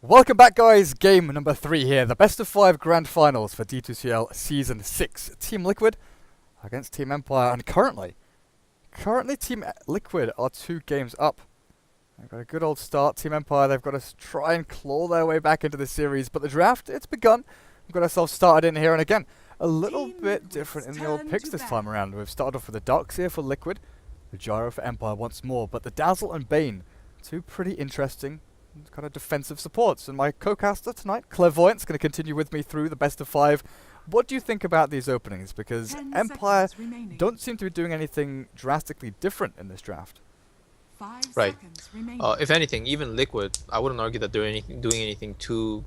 Welcome back, guys. Game number 3 here. The best of 5 grand finals for D2CL Season 6. Team Liquid against Team Empire. And currently Team Liquid are 2 games up. They've got a good old start. Team Empire, they've got to try and claw their way back into the series. But the draft, it's begun. We've got ourselves started in here. And again, a little bit different in the old picks this time around. We've started off with the Darkseer for Liquid, the Gyro for Empire once more. But the Dazzle and Bane, 2 pretty interesting kind of defensive supports. And my co-caster tonight, Clairvoyant's going to continue with me through the best of 5. What do you think about these openings? Because Empire don't seem to be doing anything drastically different in this draft. Right. If anything, even Liquid, I wouldn't argue that they're doing anything too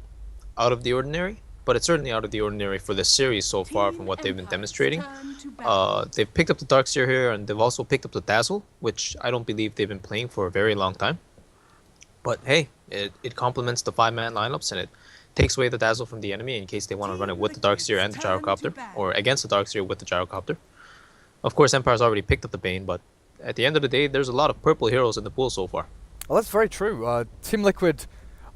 out of the ordinary, but it's certainly out of the ordinary for the series so far from what they've been demonstrating. They've picked up the Darkseer here, and they've also picked up the Dazzle, which I don't believe they've been playing for a very long time. But hey, it complements the 5-man lineups, and it takes away the Dazzle from the enemy in case they want to run it with the Darkseer and the Gyrocopter, or against the Darkseer with the Gyrocopter. Of course, Empire's already picked up the Bane, but at the end of the day, there's a lot of purple heroes in the pool so far. Well, that's very true. Team Liquid,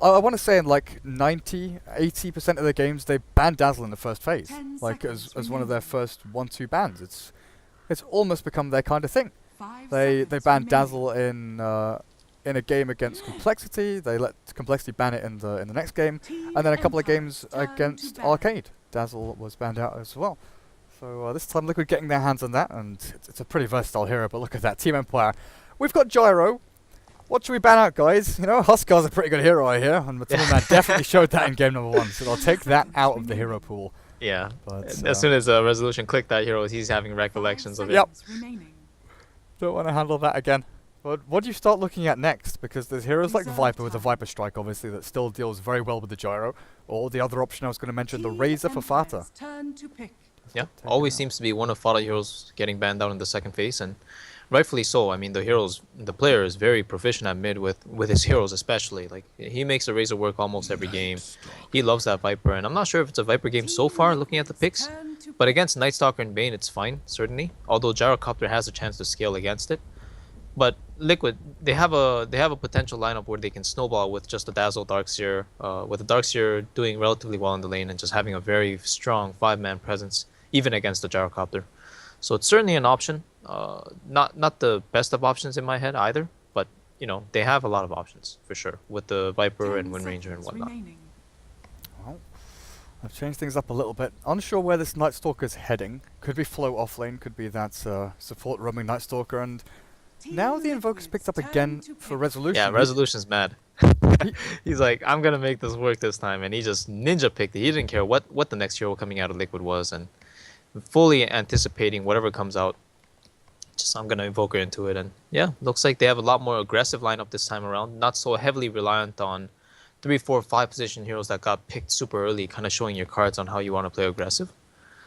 I want to say in like 80% of their games, they banned Dazzle in the first phase, like as one of their first 1-2 bans. It's almost become their kind of thing. They banned Dazzle in a game against Complexity. They let Complexity ban it in the next game, and then a couple of games against Arcade, Dazzle was banned out as well. So this time Liquid getting their hands on that, and it's a pretty versatile hero. But look at that, Team Empire. We've got Gyro. What should we ban out, guys? You know, Huskar's a pretty good hero I hear, and Man definitely showed that in game number 1. So I'll take that out of the hero pool. Yeah. But, as soon as Resolution clicked that hero, he's having recollections of it. Yep. Don't want to handle that again. But what do you start looking at next? Because there's heroes like Viper with the Viper Strike, obviously, that still deals very well with the Gyro. Or the other option I was going to mention, the Razor for Fata. Yeah, always seems to be one of Fata heroes getting banned out in the second phase, and rightfully so. I mean, the player is very proficient at mid with his heroes especially. Like, he makes the Razor work almost every game. He loves that Viper, and I'm not sure if it's a Viper game so far looking at the picks, but against Night Stalker and Bane, it's fine, certainly. Although Gyrocopter has a chance to scale against it. But Liquid, they have a potential lineup where they can snowball with just the Dazzle Darkseer, with the Darkseer doing relatively well in the lane and just having a very strong 5-man presence, even against the Gyrocopter. So it's certainly an option. Not the best of options in my head either, but you know, they have a lot of options for sure with the Viper and Wind Ranger and whatnot. Well, I've changed things up a little bit. Unsure where this Night Stalker's heading. Could be float off lane, could be that support roaming Night Stalker, and now the Invoker's picked up again for Resolution. Yeah, Resolution's mad. He's like, I'm gonna make this work this time, and he just ninja picked it. He didn't care what the next hero coming out of Liquid was, and fully anticipating whatever comes out. Just I'm gonna Invoker into it, and yeah, looks like they have a lot more aggressive lineup this time around. Not so heavily reliant on 3, 4, 5 position heroes that got picked super early, kind of showing your cards on how you want to play aggressive.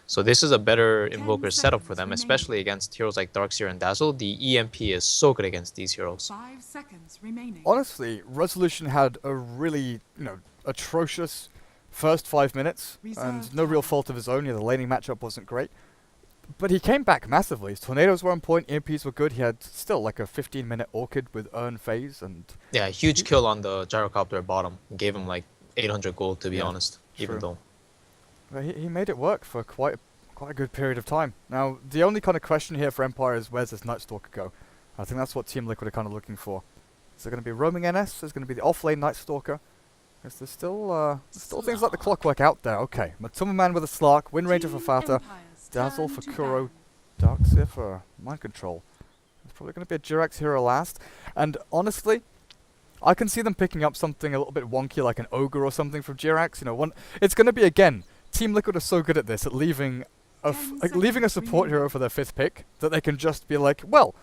So this is a better Invoker setup for them, especially against heroes like Darkseer and Dazzle. The EMP is so good against these heroes. 5 seconds remaining. Honestly, Resolution had a really, atrocious first 5 minutes, and no real fault of his own. The laning matchup wasn't great. But he came back massively. His tornadoes were on point, EMPs were good. He had still like a 15-minute Orchid with Earn phase, and yeah, huge kill on the Gyrocopter at bottom. Gave him like 800 gold, to be honest, even though. But he made it work for quite a good period of time. Now, the only kind of question here for Empire is, where's this Night Stalker go? I think that's what Team Liquid are kind of looking for. Is there going to be roaming NS? There's going to be the off-lane Night Stalker. There's still things like the Clockwork out there. Okay, Man with a Slark, Wind Ranger for Fata, Dazzle for Kuro, Darkseer for Mind Control. There's probably going to be a Jirax hero last. And honestly, I can see them picking up something a little bit wonky like an Ogre or something from Jirax. It's going to be, again, Team Liquid are so good at this, at leaving a support hero for their 5th pick, that they can just be like, well,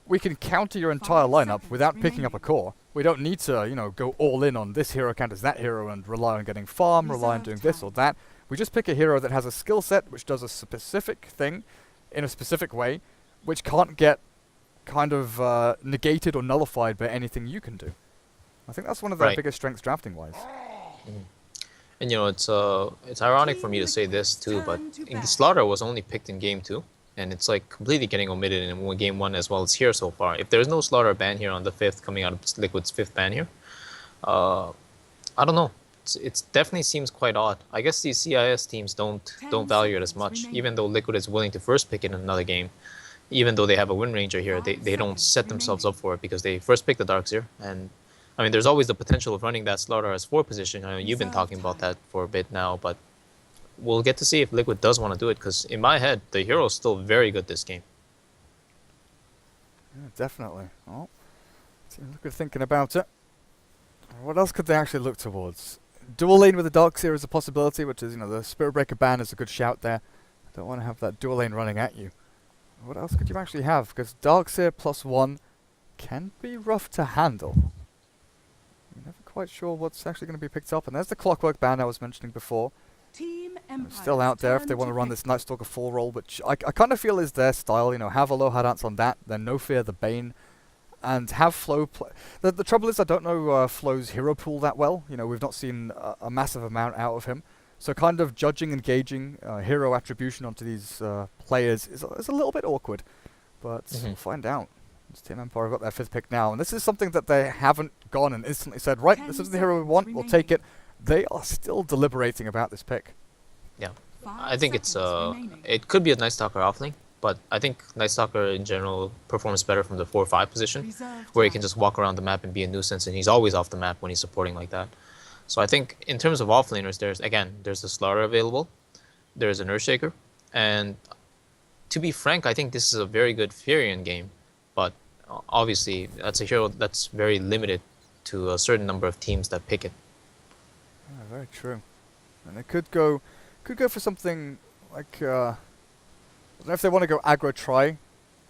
we can counter your entire lineup without picking up a core. We don't need to, go all in on this hero counters that hero and rely on getting farm, rely on doing this or that. We just pick a hero that has a skill set which does a specific thing in a specific way, which can't get kind of negated or nullified by anything you can do. I think that's one of their biggest strengths drafting-wise. And it's ironic for me to say this too, but Slaughter was only picked in game 2, and it's like completely getting omitted in game 1 as well as here so far. If there's no Slaughter ban here on the 5th, coming out of Liquid's 5th ban here, I don't know. It definitely seems quite odd. I guess these CIS teams don't value it as much, even though Liquid is willing to first pick it in another game. Even though they have a Wind Ranger here, they don't set themselves up for it because they first pick the Darkseer. And I mean, there's always the potential of running that Slaughter as 4 position. I know you've been talking about that for a bit now, but we'll get to see if Liquid does want to do it, because in my head, the hero is still very good this game. Yeah, definitely. Well, Liquid thinking about it. What else could they actually look towards? Dual lane with the Darkseer is a possibility, which is, the Spirit Breaker ban is a good shout there. I don't want to have that dual lane running at you. What else could you actually have? Because Darkseer +1 can be rough to handle. I'm never quite sure what's actually going to be picked up. And there's the Clockwork ban I was mentioning before. Still out there if they want to run this Nightstalker 4 roll, which I kind of feel is their style. Have a low hard on that, then No Fear the Bane, and have Flow the trouble is I don't know Flow's hero pool that well. We've not seen a massive amount out of him. So kind of judging and gauging hero attribution onto these players is a little bit awkward. But we'll find out. It's Team Empire have got their 5th pick now. And this is something that they haven't gone and instantly said, right, this is the hero we want, we'll take it. They are still deliberating about this pick. Yeah. I think it could be a Nightstalker offlane, but I think Nightstalker in general performs better from the 4-5 position, where he can just walk around the map and be a nuisance, and he's always off the map when he's supporting like that. So I think in terms of offlaners, there's the Slaughter available, there's an Earthshaker, and to be frank, I think this is a very good Furion game, but obviously that's a hero that's very limited to a certain number of teams that pick it. Yeah, very true. And it could go for something like I don't know if they want to go aggro try.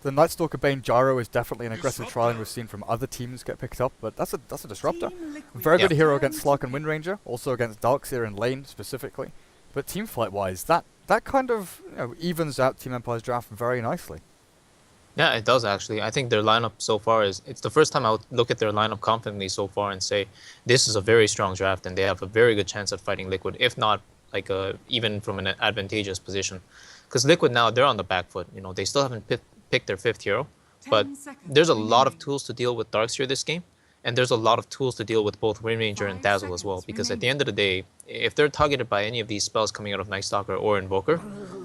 The Nightstalker Bane Gyro is definitely an aggressive try, and we've seen from other teams get picked up, but that's a disruptor. Very good hero against Slark and Wind Ranger, also against Darkseer and Lane specifically. But team fight wise, that kind of evens out Team Empire's draft very nicely. Yeah, it does actually. I think their lineup so far it's the first time I would look at their lineup confidently so far and say this is a very strong draft, and they have a very good chance at fighting Liquid, if not like even from an advantageous position. Because Liquid now, they're on the back foot. They still haven't picked their 5th hero, but there's a lot of tools to deal with Darkseer this game, and there's a lot of tools to deal with both Wind Ranger and Dazzle as well, because at the end of the day, if they're targeted by any of these spells coming out of Nightstalker or Invoker,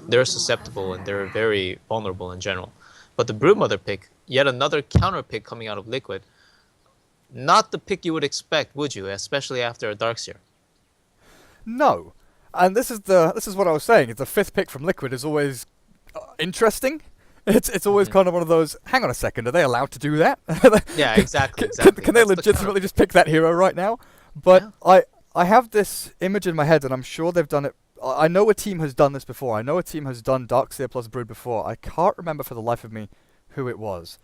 they're susceptible and they're very vulnerable in general. But the Broodmother pick, yet another counter pick coming out of Liquid, not the pick you would expect, would you? Especially after a Darkseer. No. And this is what I was saying. The 5th pick from Liquid is always interesting. It's always kind of one of those, hang on a second, are they allowed to do that? Yeah, exactly. Can they legitimately just pick that hero right now? But yeah. I have this image in my head, and I'm sure they've done it. I know a team has done this before. I know a team has done Darkseer plus Brood before. I can't remember for the life of me who it was.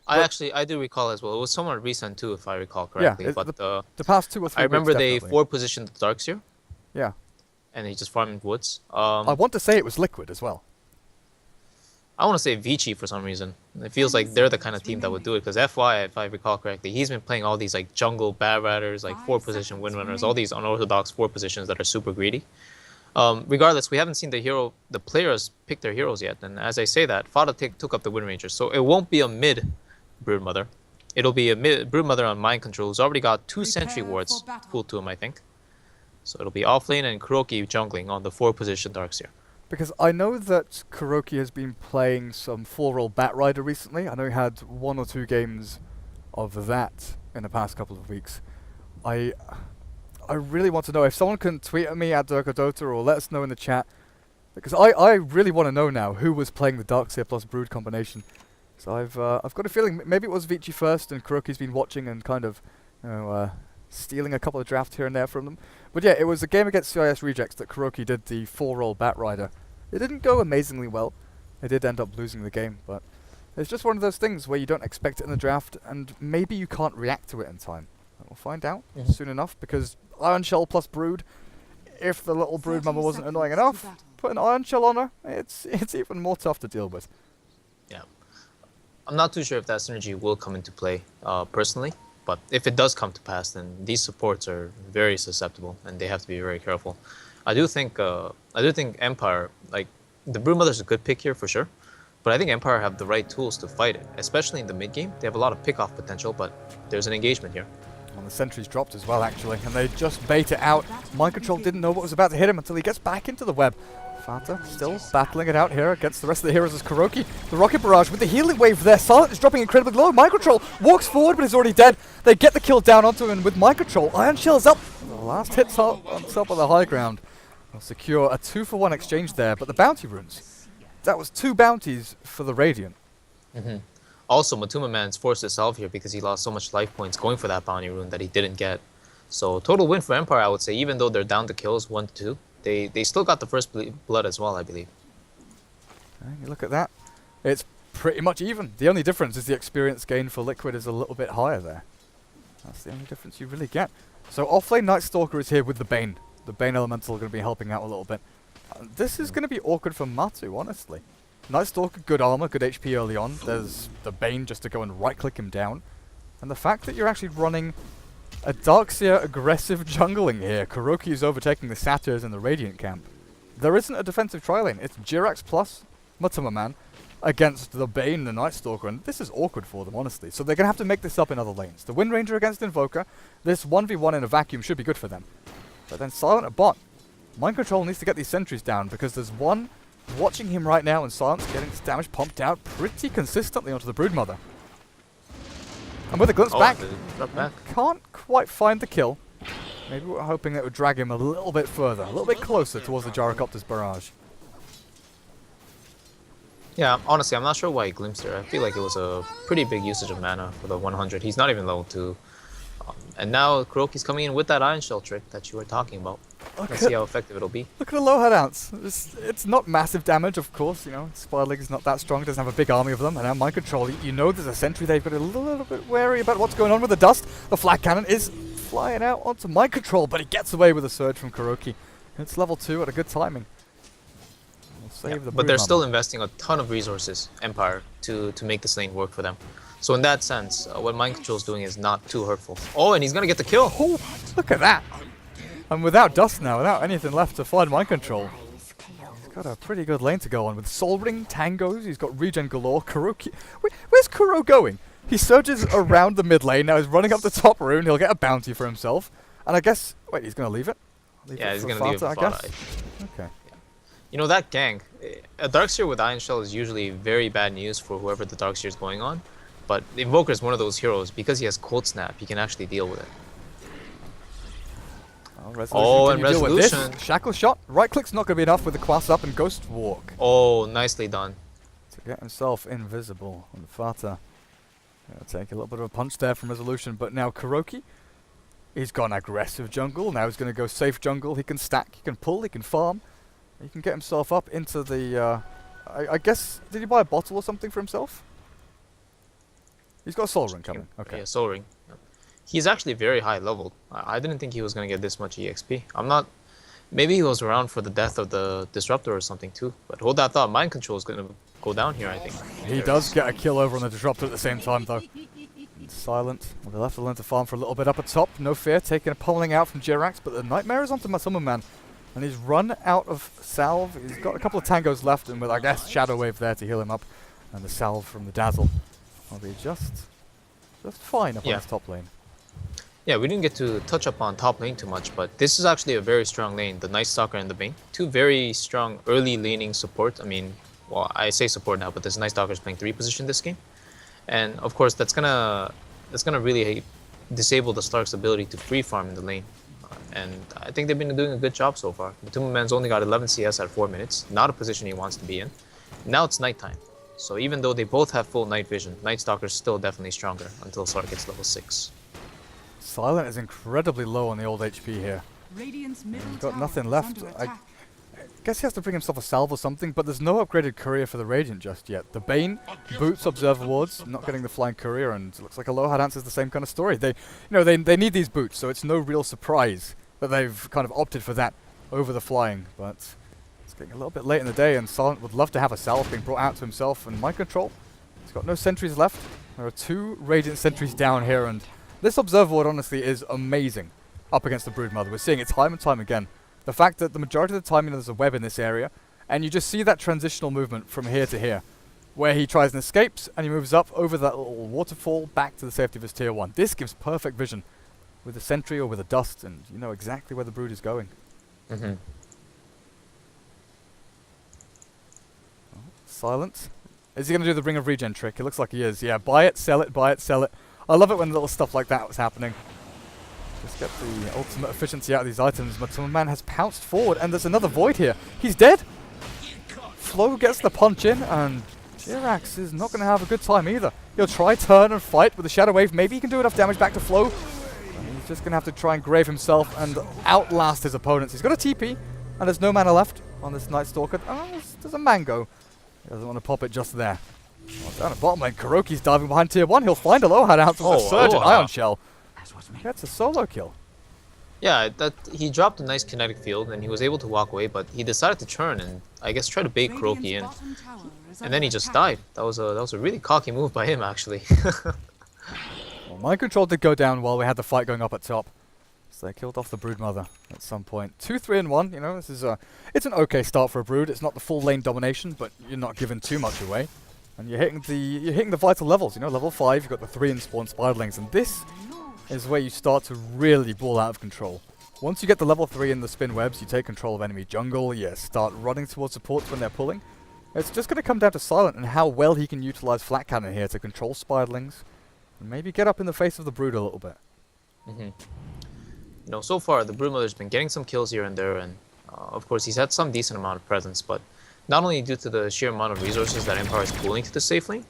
I do recall as well. It was somewhat recent too, if I recall correctly. Yeah, but the past 2 or 3 I remember weeks, they definitely. 4-positioned the Darkseer. Yeah. And he just farmed woods. I want to say it was Liquid as well. I want to say Vici for some reason. It feels like they're the kind of team that would do it, because FY, if I recall correctly, he's been playing all these like jungle Bad Riders, like 4-position Windrunners, all these unorthodox 4 positions that are super greedy. Regardless, we haven't seen the players pick their heroes yet, and as I say that, Fada took up the Wind Ranger, so it won't be a mid Broodmother. It'll be a mid Broodmother on Mind Control, who's already got 2 Sentry Wards pulled to him, I think. So it'll be offlane and Kuroki jungling on the 4-position Darkseer. Because I know that Kuroki has been playing some 4-role Bat Rider recently. I know he had 1 or 2 games of that in the past couple of weeks. I really want to know if someone can tweet at me at Dota or let us know in the chat, because I really want to know now who was playing the Darkseer plus Brood combination. So I've got a feeling maybe it was Vici first, and Kuroki's been watching and kind of stealing a couple of drafts here and there from them. But yeah, it was a game against CIS Rejects that Kuroki did the 4-role Bat Rider. It didn't go amazingly well. They did end up losing the game, but it's just one of those things where you don't expect it in the draft, and maybe you can't react to it in time. We'll find out soon enough, because Iron Shell plus Brood, if the little Brood mama wasn't annoying enough, put an Iron Shell on her, it's even more tough to deal with. Yeah. I'm not too sure if that synergy will come into play, personally. But if it does come to pass, then these supports are very susceptible, and they have to be very careful. I do think Empire, like the Broodmother's a good pick here for sure, but I think Empire have the right tools to fight it, especially in the mid game. They have a lot of pick-off potential, but there's an engagement here. And the sentry's dropped as well, actually, and they just bait it out. Mind Control didn't know what was about to hit him until he gets back into the web. Fata still battling it out here against the rest of the heroes as Kuroki. The Rocket Barrage with the healing wave there. Silent is dropping incredibly low. Mind Control walks forward, but he's already dead. They get the kill down onto him, and with Mind Control, Iron Shell is up. The last hit's on top of the high ground. They'll secure a 2-for-1 exchange there, but the bounty runes. That was 2 bounties for the Radiant. Also, Matuma Man's forced himself here because he lost so much life points going for that bounty rune that he didn't get. So total win for Empire, I would say, even though they're down to kills 1-2. They still got the first blood as well, I believe. Okay, you look at that. It's pretty much even. The only difference is the experience gain for Liquid is a little bit higher there. That's the only difference you really get. So offlane Night Stalker is here with the Bane. The Bane Elemental going to be helping out a little bit. This is going to be awkward for Matu, honestly. Night Stalker, good armor, good HP early on. There's the Bane just to go and right-click him down. And the fact that you're actually running a Darkseer aggressive jungling here. Kuroki is overtaking the Satyrs in the Radiant camp. There isn't a defensive tri-lane. It's Jirax plus Matuma Man against the Bane, the Night Stalker, and this is awkward for them, honestly. So they're going to have to make this up in other lanes. The Wind Ranger against Invoker, this 1v1 in a vacuum should be good for them. But then Silent at bot. Mind Control needs to get these sentries down because there's one watching him right now, and Silent's getting this damage pumped out pretty consistently onto the Broodmother. And with a glimpse back, can't quite find the kill. Maybe we're hoping that would drag him a little bit further, a little bit closer towards the Gyrocopter's barrage. Yeah, honestly, I'm not sure why he glimpsed there. I feel like it was a pretty big usage of mana for the 100. He's not even level 2. And now Kuroki's coming in with that Iron Shell trick that you were talking about. Let's see how effective it'll be. Look at the low head ounce. It's not massive damage, of course. You know, Spire League is not that strong. It doesn't have a big army of them. And now Mind Control, you know there's a sentry there. You've got to be a little bit wary about what's going on with the dust. The Flat Cannon is flying out onto Mind Control, but he gets away with a surge from Kuroki. It's level 2 at a good timing. We'll save the but they're still investing a ton of resources, Empire, to make this lane work for them. So in that sense, what Mind Control is doing is not too hurtful. Oh, and he's going to get the kill. Oh, look at that. And without dust now, without anything left to find Mind Control, he's got a pretty good lane to go on with Soul Ring, Tangos, he's got regen galore, Kuroki. Where's Kuro going? He surges around the mid lane, now he's running up the top rune, he'll get a bounty for himself. And I guess, wait, he's going to leave it? Yeah, he's going to leave it, I guess. Okay. You know, that gank, a Darkseer with Iron Shell is usually very bad news for whoever the Darkseer is going on. But Invoker is one of those heroes, because he has Cold Snap, he can actually deal with it. Oh, and Resolution. Shackle Shot. Right click's not going to be enough with the Quas up and Ghost Walk. Oh, nicely done. To get himself invisible on the Fata. Take a little bit of a punch there from Resolution, but now Kuroki, he's gone aggressive jungle. Now he's going to go safe jungle. He can stack, he can pull, he can farm. He can get himself up into the, I guess, did he buy a bottle or something for himself? He's got a Soul Ring coming. Okay. Yeah, Soul Ring. He's actually very high leveled. I didn't think he was going to get this much EXP. I'm not... Maybe he was around for the death of the Disruptor or something too. But hold that thought, Mind Control is going to go down here, I think. He does get a kill over on the Disruptor at the same time though. Silent. Well, they left the lane to farm for a little bit up at top. No fear, taking a pulling out from Jirax. But the Nightmare is onto Matuma Man. And he's run out of salve. He's got a couple of tangos left, and with, I guess, Shadow Wave there to heal him up. And the salve from the Dazzle. Will be just fine up on this top lane. Yeah, we didn't get to touch up on top lane too much, but this is actually a very strong lane, the Night Stalker and the Bane. Two very strong early laning support. I mean, well, I say support now, but this Night Stalker is playing 3 position this game. And of course, that's gonna really disable the Slark's ability to free farm in the lane. And I think they've been doing a good job so far. Matuma Man's only got 11 CS at 4 minutes, not a position he wants to be in. Now it's nighttime. So even though they both have full night vision, Night Stalker's still definitely stronger until Slark gets level 6. Silent is incredibly low on the old HP here. He's got nothing left. I guess he has to bring himself a salve or something, but there's no upgraded courier for the Radiant just yet. The Bane boots Observer Wards, not getting the flying courier, and it looks like Aloha answers the same kind of story. They need these boots, so it's no real surprise that they've kind of opted for that over the flying. But it's getting a little bit late in the day, and Silent would love to have a salve being brought out to himself, and Mind Control He's got no sentries left. There are 2 Radiant sentries down here, and this Observer Ward honestly is amazing up against the Broodmother. We're seeing it time and time again. The fact that the majority of the time, there's a web in this area, and you just see that transitional movement from here to here, where he tries and escapes, and he moves up over that little waterfall back to the safety of his tier 1. This gives perfect vision with a sentry or with a dust, and you know exactly where the Brood is going. Mm-hmm. Silent. Is he going to do the Ring of Regen trick? It looks like he is. Yeah, buy it, sell it, buy it, sell it. I love it when little stuff like that was happening. Just get the ultimate efficiency out of these items. But some man has pounced forward, and there's another Void here. He's dead. Flo gets the punch in, and Jirax is not going to have a good time either. He'll try turn and fight with the Shadow Wave. Maybe he can do enough damage back to Flo. He's just going to have to try and grave himself and outlast his opponents. He's got a TP, and there's no mana left on this Night Stalker. Oh, there's a Mango. He doesn't want to pop it just there. Oh, down at bottom lane, Kuroki's diving behind tier 1. He'll find Aloha out to the Surge and Ion Shell. Gets a solo kill. Yeah, that he dropped a nice kinetic field and he was able to walk away, but he decided to turn and I guess try to bait Kuroki in. And then he just died. That was a really cocky move by him actually. Well, Mind Control did go down while we had the fight going up at top. So they killed off the Broodmother at some point. 2, 3, and 1. You know, this is it's an okay start for a Brood. It's not the full lane domination, but you're not giving too much away. And you're hitting the vital levels. You know, level 5, you've got the 3 in spawn spiderlings, and this is where you start to really ball out of control. Once you get the level 3 in the spin webs, you take control of enemy jungle. You start running towards supports when they're pulling. It's just going to come down to Silent and how well he can utilize Flat Cannon here to control spiderlings and maybe get up in the face of the Brood a little bit. Mm-hmm. You know, so far the Broodmother's been getting some kills here and there, and of course he's had some decent amount of presence, but not only due to the sheer amount of resources that Empire is pooling to the safe lane,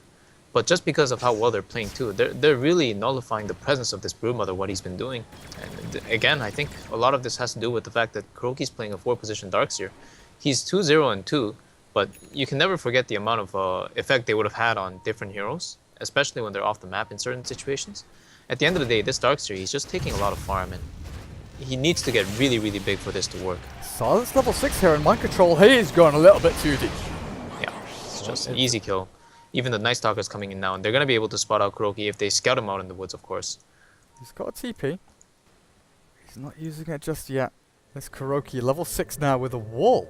but just because of how well they're playing too. They're really nullifying the presence of this Broodmother, what he's been doing. And again, I think a lot of this has to do with the fact that Kuroki's playing a 4-position Darkseer. He's 2-0 and 2, but you can never forget the amount of effect they would have had on different heroes, especially when they're off the map in certain situations. At the end of the day, this Darkseer, he's just taking a lot of farm, and he needs to get really, really big for this to work. Silence level 6 here, and Mind Control, he's gone a little bit too deep. Yeah, it's just an easy kill. Even the Night Stalker's coming in now, and they're going to be able to spot out Kuroki if they scout him out in the woods, of course. He's got a TP. He's not using it just yet. This Kuroki, level 6 now with a wall.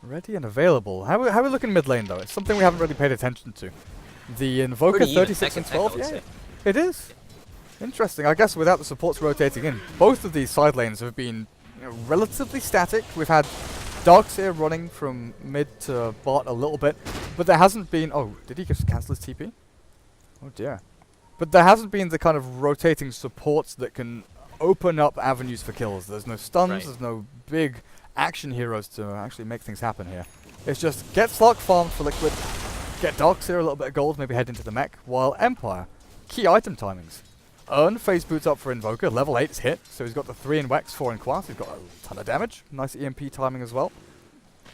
Ready and available. How are we looking mid lane, though? It's something we haven't really paid attention to. The Invoker, 36 and 12, yeah, it is. Interesting. I guess without the supports rotating in, both of these side lanes have been relatively static. We've had Darkseer running from mid to bot a little bit, but there hasn't been... Oh, did he just cancel his TP? Oh dear. But there hasn't been the kind of rotating supports that can open up avenues for kills. There's no stuns, there's no big action heroes to actually make things happen here. It's just get Slark farmed for Liquid, get Darkseer a little bit of gold, maybe head into the mech, while Empire, key item timings. Earn phase boots up for Invoker, level 8 is hit, so he's got the 3 in Wex, 4 in Quas, he's got a ton of damage, nice EMP timing as well.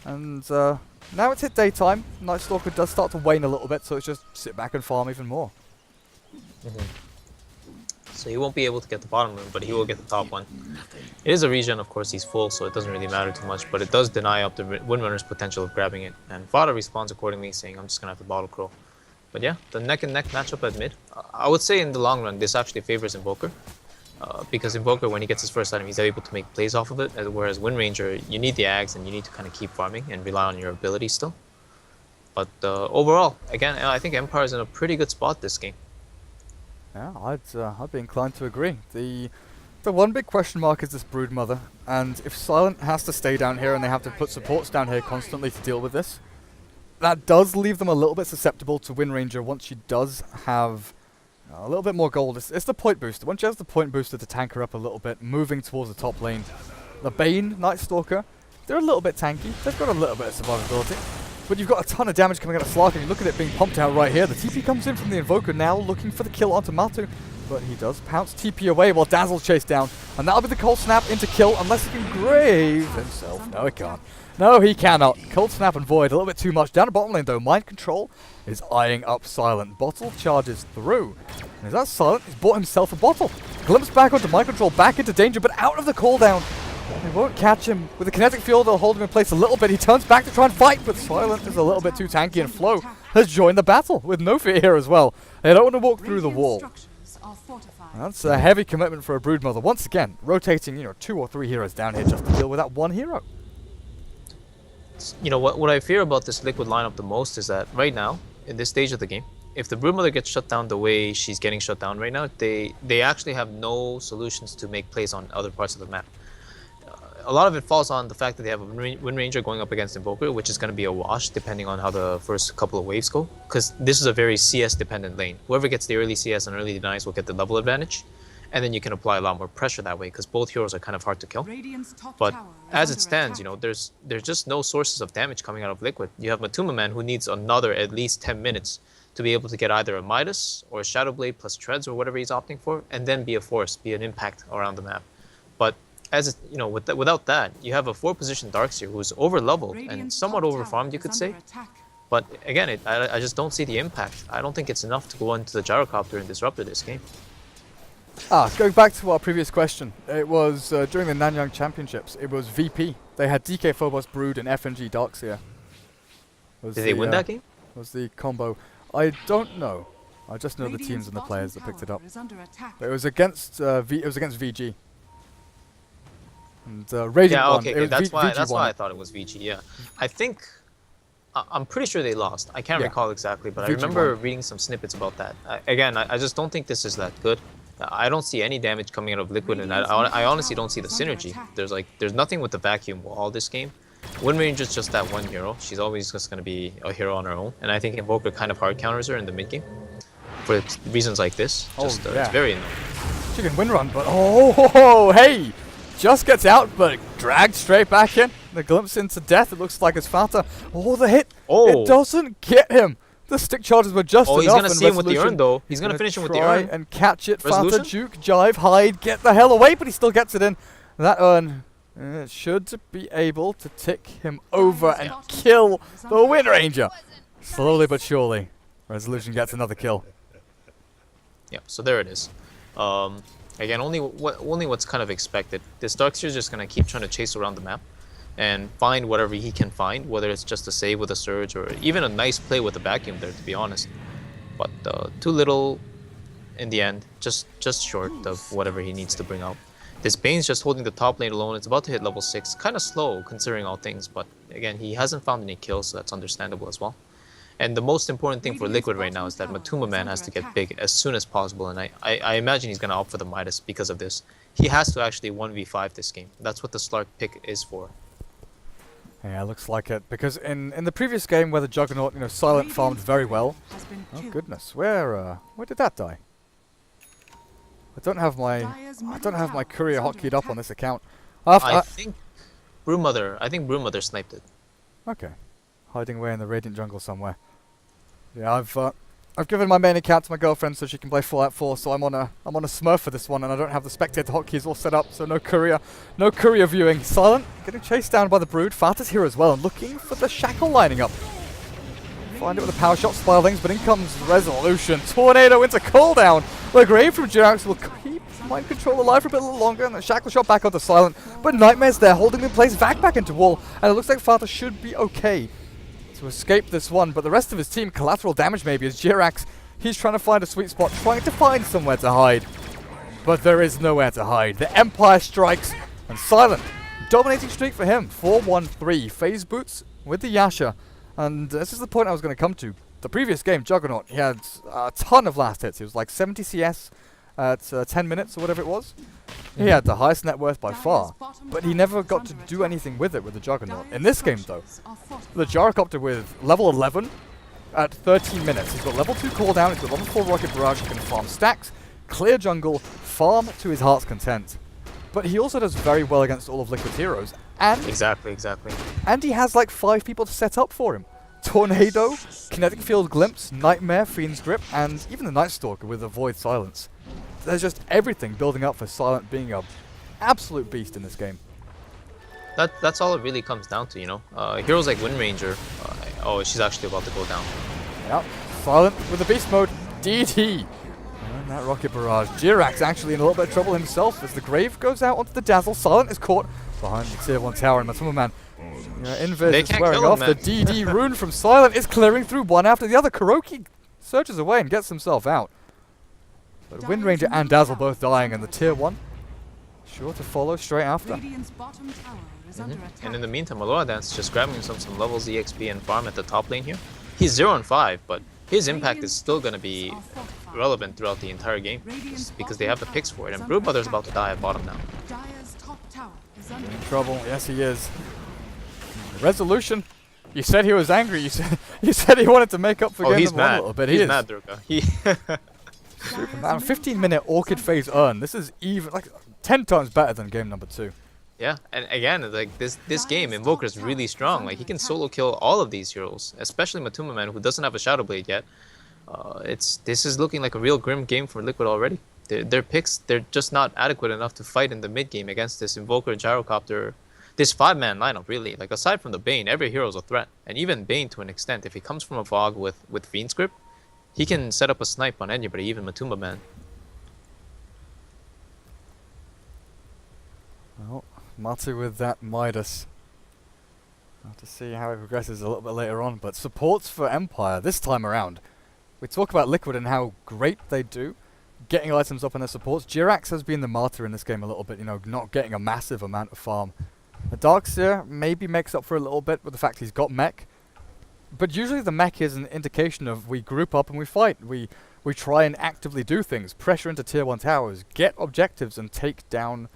And now it's hit daytime, Night Stalker does start to wane a little bit, so it's just sit back and farm even more. So he won't be able to get the bottom rune, but he will get the top one. It is a regen, of course, he's full, so it doesn't really matter too much, but it does deny up the Windrunner's potential of grabbing it. And Fada responds accordingly, saying, I'm just going to have to bottle crow. But yeah, the neck-and-neck matchup at mid, I would say in the long run, this actually favors Invoker. Because Invoker, when he gets his first item, he's able to make plays off of it, whereas Wind Ranger, you need the Ags and you need to kind of keep farming and rely on your ability still. But overall, again, I think Empire's in a pretty good spot this game. Yeah, I'd be inclined to agree. The one big question mark is this Broodmother, and if Silent has to stay down here and they have to put supports down here constantly to deal with this, that does leave them a little bit susceptible to Wind Ranger once she does have a little bit more gold. It's the point booster. Once she has the point booster to tank her up a little bit, moving towards the top lane. The Bane, Night Stalker, they're a little bit tanky. They've got a little bit of survivability. But you've got a ton of damage coming out of Slark, and you look at it being pumped out right here. The TP comes in from the Invoker now, looking for the kill onto Matu. But he does pounce TP away while Dazzle's chased down. And that'll be the Cold Snap into kill, unless he can grave himself. No, he can't. No, he cannot. Cold Snap and Void, a little bit too much. Down the bottom lane, though, Mind Control is eyeing up Silent. Bottle charges through. And is that Silent? He's bought himself a bottle. Glimpse back onto Mind Control, back into danger, but out of the cooldown. They won't catch him. With the kinetic field, they'll hold him in place a little bit. He turns back to try and fight, but Silent is a little bit too tanky, and Flo has joined the battle with no fear here as well. They don't want to walk through the wall. That's a heavy commitment for a Broodmother. Once again, rotating, 2 or 3 heroes down here just to deal with that one hero. You know, what I fear about this Liquid lineup the most is that right now, in this stage of the game, if the Broodmother gets shut down the way she's getting shut down right now, they actually have no solutions to make plays on other parts of the map. A lot of it falls on the fact that they have a Wind Ranger going up against Invoker, which is going to be a wash depending on how the first couple of waves go. Because this is a very CS dependent lane. Whoever gets the early CS and early denies will get the level advantage. And then you can apply a lot more pressure that way because both heroes are kind of hard to kill. But as it stands, there's just no sources of damage coming out of Liquid. You have Matuma Man who needs another at least 10 minutes to be able to get either a Midas or a Shadow Blade plus Treads or whatever he's opting for, and then be a force, be an impact around the map. But without that, you have a 4-position Darkseer who's over-leveled and somewhat over-farmed, you could say. But again, I just don't see the impact. I don't think it's enough to go into the Gyrocopter and disrupt this game. Going back to our previous question, it was during the Nanyang Championships, it was VP. They had DK Phobos, Brood, and FNG Darkseer. Did they win that game? Was the combo. I don't know. I just know the teams and the players that picked it up. But it was against VG. And Radiant won. Okay, that's why I thought it was VG. Yeah, I'm pretty sure they lost. I can't recall exactly, but VG I remember reading some snippets about that. I just don't think this is that good. I don't see any damage coming out of Liquid, and I honestly don't see the synergy. There's nothing with the vacuum wall this game. Wind Ranger's just that one hero. She's always just going to be a hero on her own, and I think Invoker kind of hard counters her in the mid game for reasons like this. It's very annoying. She can win run, but hey! Just gets out, but dragged straight back in. The glimpse into death, it looks like it's Fata. The hit! It doesn't get him! The stick charges were just enough. He's going to see him with the urn, though. He's going to finish him with the urn. And catch it. Fata, juke, jive, hide, get the hell away, but he still gets it in. That urn should be able to tick him over and kill the Wind Ranger. Slowly but surely, Resolution gets another kill. Yeah, so there it is. Again, only what's kind of expected. This Darkseer is just going to keep trying to chase around the map and find whatever he can find, whether it's just a save with a surge or even a nice play with a vacuum there, to be honest. But too little in the end, just short of whatever he needs to bring out. This Bane's just holding the top lane alone. It's about to hit level 6. Kind of slow considering all things, but again, he hasn't found any kills, so that's understandable as well. And the most important thing for Liquid right now is that Matuma Man has to get big as soon as possible, and I imagine he's going to opt for the Midas because of this. He has to actually 1v5 this game. That's what the Slark pick is for. Yeah, looks like it. Because in the previous game where the Juggernaut, Silent farmed very well. Oh goodness, where did that die? I don't have my courier hotkeyed up on this account. I think Broodmother sniped it. Okay, hiding away in the Radiant jungle somewhere. Yeah, I've given my main account to my girlfriend so she can play Fallout 4. So I'm on a Smurf for this one, and I don't have the spectator hotkeys all set up, so no courier viewing. Silent getting chased down by the Brood. Fata's here as well, and looking for the Shackle lining up. Find it with a power shot, Spiralings, but in comes Resolution. Tornado into cooldown. The Grave from Jirax will keep Mind Control alive for a bit longer, and the Shackle shot back onto Silent. But Nightmare's there, holding in place, back into wall, and it looks like Fata should be okay to escape this one, but the rest of his team, collateral damage maybe, as Jirax, he's trying to find a sweet spot, trying to find somewhere to hide. But there is nowhere to hide. The Empire strikes, and Silent, dominating streak for him, 4-1-3, phase boots with the Yasha. And this is the point I was going to come to. The previous game, Juggernaut, he had a ton of last hits. He was like 70 CS at 10 minutes or whatever it was. He had the highest net worth by far, but he never got to do anything with it with the Juggernaut. In this game though, the Gyrocopter with level 11 at 13 minutes. He's got level 2 cooldown, he's got level 4 Rocket Barrage, he can farm stacks, clear jungle, farm to his heart's content. But he also does very well against all of Liquid's heroes. And Exactly. And he has like 5 people to set up for him. Tornado, Kinetic Field Glimpse, Nightmare, Fiend's Grip, and even the Night Stalker with Avoid Silence. There's just everything building up for Silent being an absolute beast in this game. That's all it really comes down to, heroes like Wind Ranger. She's actually about to go down. Yep, Silent with the beast mode, DT. And that Rocket Barrage. Jirax actually in a little bit of trouble himself as the Grave goes out onto the Dazzle. Silent is caught behind the tier 1 tower, and Matuma Man Yeah, Invis They is can't swearing kill off. him, The man. DD rune from Silent is clearing through one after the other. Kuroki surges away and gets himself out. But Wind Ranger and Dazzle both dying, and the tier 1 sure to follow straight after. And in the meantime, Alola Dance just grabbing himself some levels, EXP, and farm at the top lane here. He's 0-5, but his impact is still going to be relevant throughout the entire game because they have the picks for it. And Broodmother's about to die at bottom now. In trouble, yes he is. Resolution. You said he was angry. You said he wanted to make up for game number 1 a little bit. He's mad, Durga. Man, 15-minute Orchid phase earn. This is even like 10 times better than game number 2. Yeah, and again, like this game, Invoker is really strong. Like he can solo kill all of these heroes, especially Matuma Man, who doesn't have a Shadow Blade yet. This is looking like a real grim game for Liquid already. Their picks, they're just not adequate enough to fight in the mid game against this Invoker, Gyrocopter, this 5-man lineup really. Like aside from the Bane, every hero is a threat, and even Bane to an extent. If he comes from a fog with Fiend's Grip, he can set up a snipe on anybody, even Matuma Man. Well, Matu with that Midas. We'll have to see how it progresses a little bit later on, but supports for Empire this time around. We talk about Liquid and how great they do getting items up on their supports. Jirax has been the martyr in this game a little bit, you know, not getting a massive amount of farm. The Darkseer maybe makes up for a little bit with the fact he's got mech, but usually the mech is an indication of we group up and we fight. We try and actively do things, pressure into tier 1 towers, get objectives and take down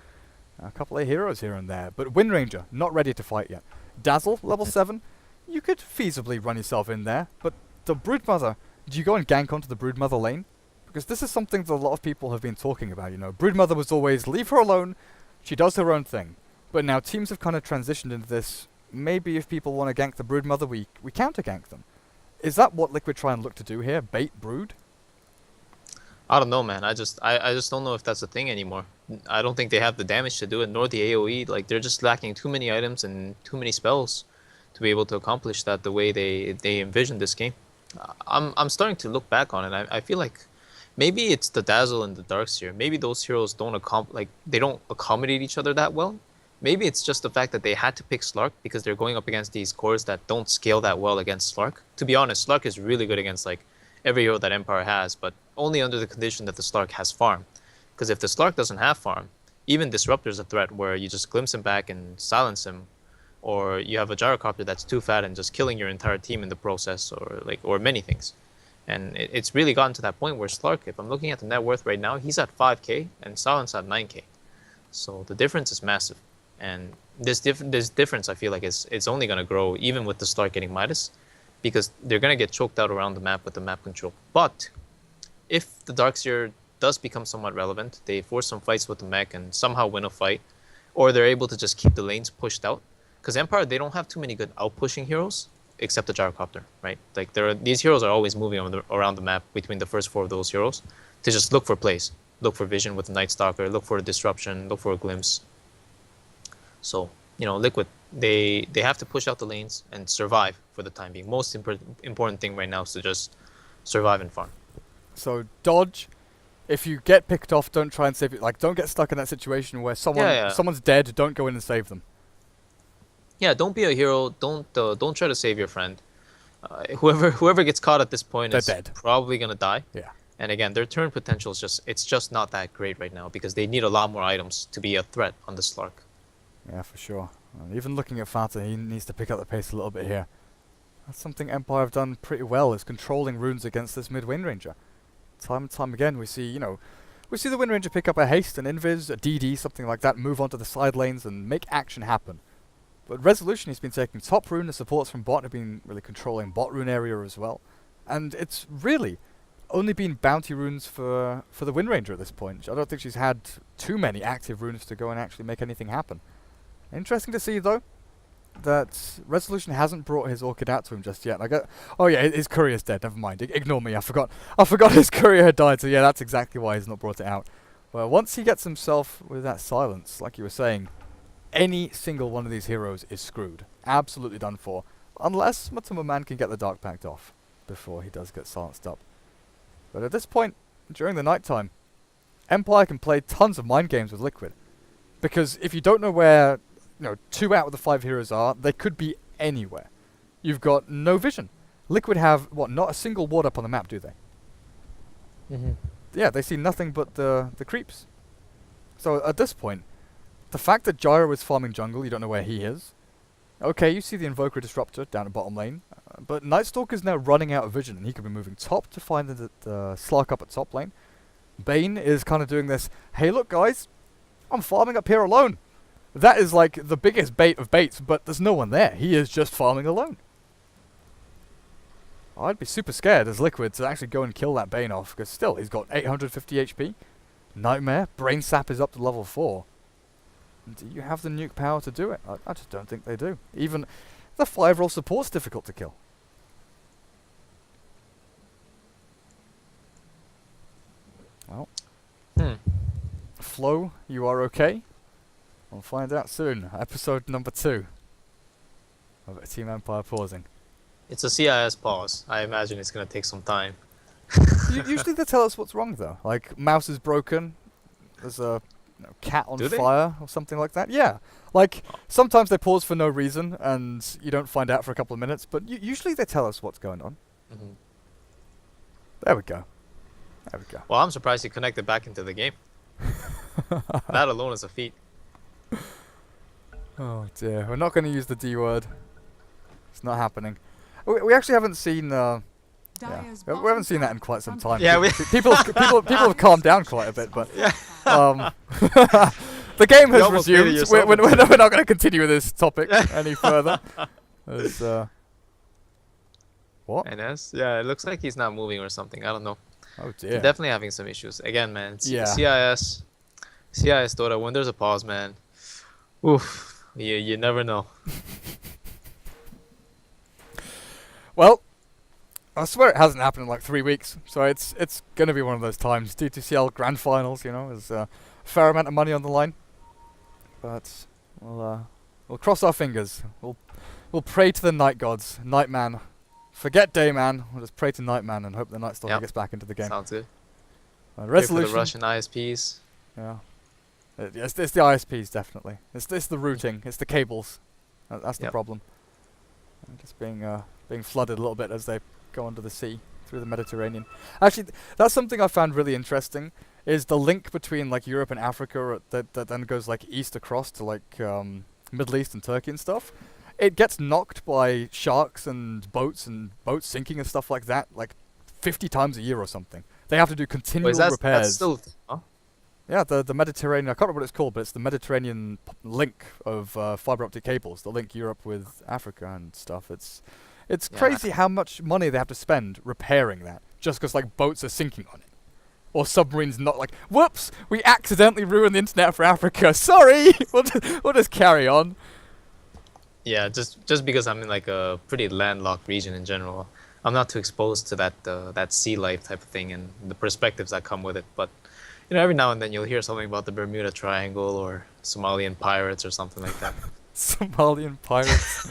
a couple of heroes here and there. But Wind Ranger, not ready to fight yet. Dazzle, level 7, you could feasibly run yourself in there, but the Broodmother, do you go and gank onto the Broodmother lane? Because this is something that a lot of people have been talking about, you know. Broodmother was always, leave her alone, she does her own thing. But now teams have kind of transitioned into this, maybe if people want to gank the Broodmother, we counter gank them. Is that what Liquid try and look to do here? Bait Brood? I don't know, man. I just don't know if that's a thing anymore. I don't think they have the damage to do it, nor the AoE. Like they're just lacking too many items and too many spells to be able to accomplish that the way they envision this game. I'm starting to look back on it. I feel like maybe it's the Dazzle and the Darkseer. Maybe those heroes they don't accommodate each other that well. Maybe it's just the fact that they had to pick Slark because they're going up against these cores that don't scale that well against Slark. To be honest, Slark is really good against like every hero that Empire has, but only under the condition that the Slark has farm. Because if the Slark doesn't have farm, even Disruptor is a threat where you just glimpse him back and silence him, or you have a Gyrocopter that's too fat and just killing your entire team in the process, or many things. And it's really gotten to that point where Slark, if I'm looking at the net worth right now, he's at 5k and Silence at 9k. So the difference is massive. And this difference, I feel like, it's only going to grow even with the Slark getting Midas, because they're going to get choked out around the map with the map control. But if the Darkseer does become somewhat relevant, they force some fights with the mech and somehow win a fight, or they're able to just keep the lanes pushed out. Because Empire, they don't have too many good out-pushing heroes, except the Gyrocopter, right? Like these heroes are always moving around the map between the first 4 of those heroes to just look for plays, look for vision with the Night Stalker, look for a disruption, look for a glimpse. So, you know, Liquid, they have to push out the lanes and survive for the time being. Most important thing right now is to just survive and farm. So dodge. If you get picked off, don't try and save it. Like, don't get stuck in that situation where someone's dead. Don't go in and save them. Yeah, don't be a hero. Don't try to save your friend. Whoever gets caught at this point is dead. Probably gonna die. Yeah. And again, their turn potential is just not that great right now because they need a lot more items to be a threat on the Slark. Yeah, for sure. Even looking at Fata, he needs to pick up the pace a little bit here. That's something Empire have done pretty well, is controlling runes against this mid Wind Ranger. Time and time again, we see the Wind Ranger pick up a haste, an invis, a DD, something like that, move onto the side lanes and make action happen. But Resolution, he's been taking top rune, the supports from bot have been really controlling bot rune area as well. And it's really only been bounty runes for the Wind Ranger at this point. I don't think she's had too many active runes to go and actually make anything happen. Interesting to see, though, that Resolution hasn't brought his Orchid out to him just yet. Oh yeah, his courier's dead. Never mind. Ignore me. I forgot his courier had died. So yeah, that's exactly why he's not brought it out. Well, once he gets himself with that silence, like you were saying, any single one of these heroes is screwed. Absolutely done for. Unless Matuma Man can get the Dark Pact off before he does get silenced up. But at this point, during the nighttime, Empire can play tons of mind games with Liquid. Because if you don't know where 2 out of the 5 heroes are, they could be anywhere. You've got no vision. Liquid have, not a single ward up on the map, do they? Mm-hmm. Yeah, they see nothing but the creeps. So at this point, the fact that Gyro is farming jungle, you don't know where he is. Okay, you see the Invoker Disruptor down at bottom lane, but Nightstalker is now running out of vision, and he could be moving top to find the Slark up at top lane. Bane is kind of doing this, hey look guys, I'm farming up here alone. That is like the biggest bait of baits, but there's no one there. He is just farming alone. I'd be super scared as Liquid to actually go and kill that Bane off, because still, he's got 850 HP. Nightmare, Brain Sap is up to level 4. Do you have the nuke power to do it? I just don't think they do. Even the 5-roll support's difficult to kill. Well. Flo, you are okay? We'll find out soon. Episode number 2 of Team Empire pausing. It's a CIS pause. I imagine it's gonna take some time. Usually they tell us what's wrong though. Like mouse is broken. There's a cat on Do they? fire or something like that. Yeah. Like sometimes they pause for no reason and you don't find out for a couple of minutes. But usually they tell us what's going on. Mm-hmm. There we go. There we go. Well, I'm surprised he connected back into the game. That alone is a feat. Oh dear. We're not going to use the D word. It's not happening. We actually haven't seen. Yeah. We haven't seen that in quite some time. Yeah, people have calmed down quite a bit, but the game has resumed. We're not going to continue with this topic any further. As, what? NS? Yeah, it looks like he's not moving or something. I don't know. Oh He's dear. definitely having some issues. Again, man. Yeah. CIS Dota. When there's a pause, man. Oof. You never know. Well, I swear it hasn't happened in like 3 weeks, so it's going to be one of those times. D2CL Grand Finals, there's a fair amount of money on the line, but we'll cross our fingers. We'll pray to the night gods, Nightman. Forget Dayman. We'll just pray to Nightman and hope the Nightstalker gets back into the game. Sounds good. Resolution. For the Russian ISPs. Yeah. It's the ISPs definitely. It's the routing. It's the cables. That's the problem. Just being flooded a little bit as they go under the sea through the Mediterranean. Actually, that's something I found really interesting. Is the link between like Europe and Africa that then goes like east across to like Middle East and Turkey and stuff. It gets knocked by sharks and boats sinking and stuff like that, like 50 times a year or something. They have to do continual repairs. That's still, huh? Yeah, the Mediterranean, I can't remember what it's called, but it's the Mediterranean link of fiber optic cables that link Europe with Africa and stuff. It's crazy how much money they have to spend repairing that, just because like boats are sinking on it. Or submarines not like, whoops, we accidentally ruined the internet for Africa, sorry! we'll just carry on. Yeah, just because I'm in like a pretty landlocked region in general, I'm not too exposed to that sea life type of thing and the perspectives that come with it. But every now and then you'll hear something about the Bermuda Triangle or Somalian pirates or something like that. Somalian pirates.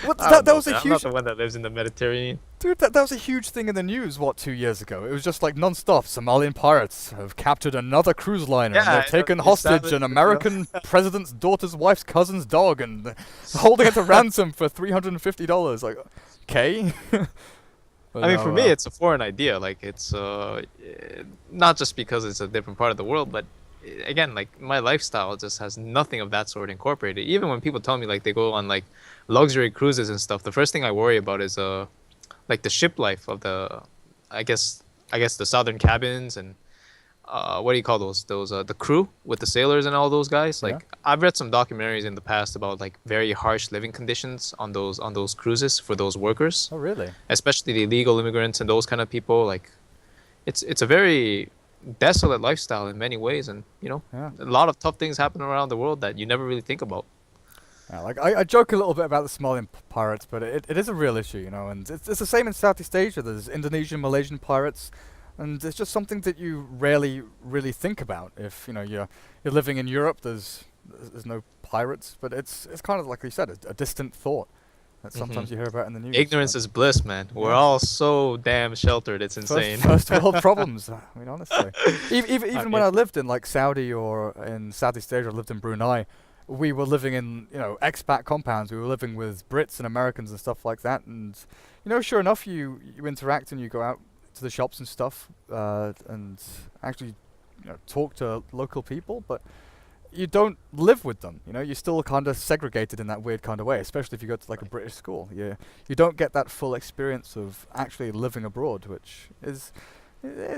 What, that was a I'm huge. not the one that lives in the Mediterranean. Dude, that was a huge thing in the news. 2 years ago? It was just like non-stop. Somalian pirates have captured another cruise liner. And they've taken hostage an American president's daughter's wife's cousin's dog and holding it to ransom for $350. Like, okay. I mean, for me, it's a foreign idea. Like, it's not just because it's a different part of the world, but again, like my lifestyle just has nothing of that sort incorporated. Even when people tell me like they go on like luxury cruises and stuff, the first thing I worry about is like the ship life of the, I guess the southern cabins and what do you call those the crew with the sailors and all those guys. Like I've read some documentaries in the past about like very harsh living conditions on those cruises for those workers. Oh really? Especially the illegal immigrants and those kind of people. Like it's a very desolate lifestyle in many ways, and a lot of tough things happen around the world that you never really think about. Yeah, like I joke a little bit about the Somalian pirates, but it is a real issue, and it's the same in Southeast Asia. There's Indonesian, Malaysian pirates, and it's just something that you rarely really think about. If you're living in Europe, there's no pirates, but it's kind of like you said, a distant thought that sometimes you hear about in the news. Ignorance is bliss, man. We're all so damn sheltered. It's insane. First world problems. I mean, honestly, even when I lived in like Saudi or in Southeast Asia, I lived in Brunei. we were living in, expat compounds. We were living with Brits and Americans and stuff like that. And, sure enough, you interact and you go out to the shops and stuff, and actually, talk to local people, but you don't live with them. You're still kind of segregated in that weird kind of way, especially if you go to like a British school. You don't get that full experience of actually living abroad, which is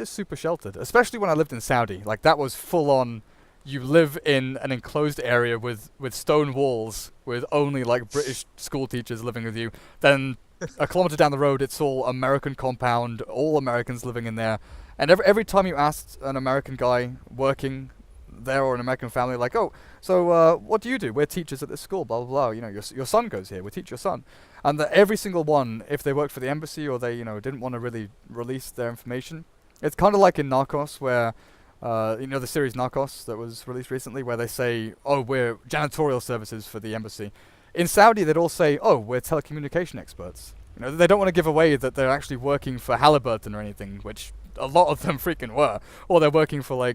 super sheltered. Especially when I lived in Saudi, like that was full on. You live in an enclosed area with stone walls, with only like British school teachers living with you. Then a kilometer down the road, it's all American compound, all Americans living in there. And every time you asked an American guy working there or an American family, like, oh, so what do you do? We're teachers at this school, blah blah blah. Your son goes here. We teach your son. And every single one, if they worked for the embassy or they didn't want to really release their information, it's kind of like in Narcos where. The series Narcos that was released recently, where they say, "Oh, we're janitorial services for the embassy." In Saudi, they'd all say, "Oh, we're telecommunication experts." They don't want to give away that they're actually working for Halliburton or anything, which a lot of them freaking were, or they're working for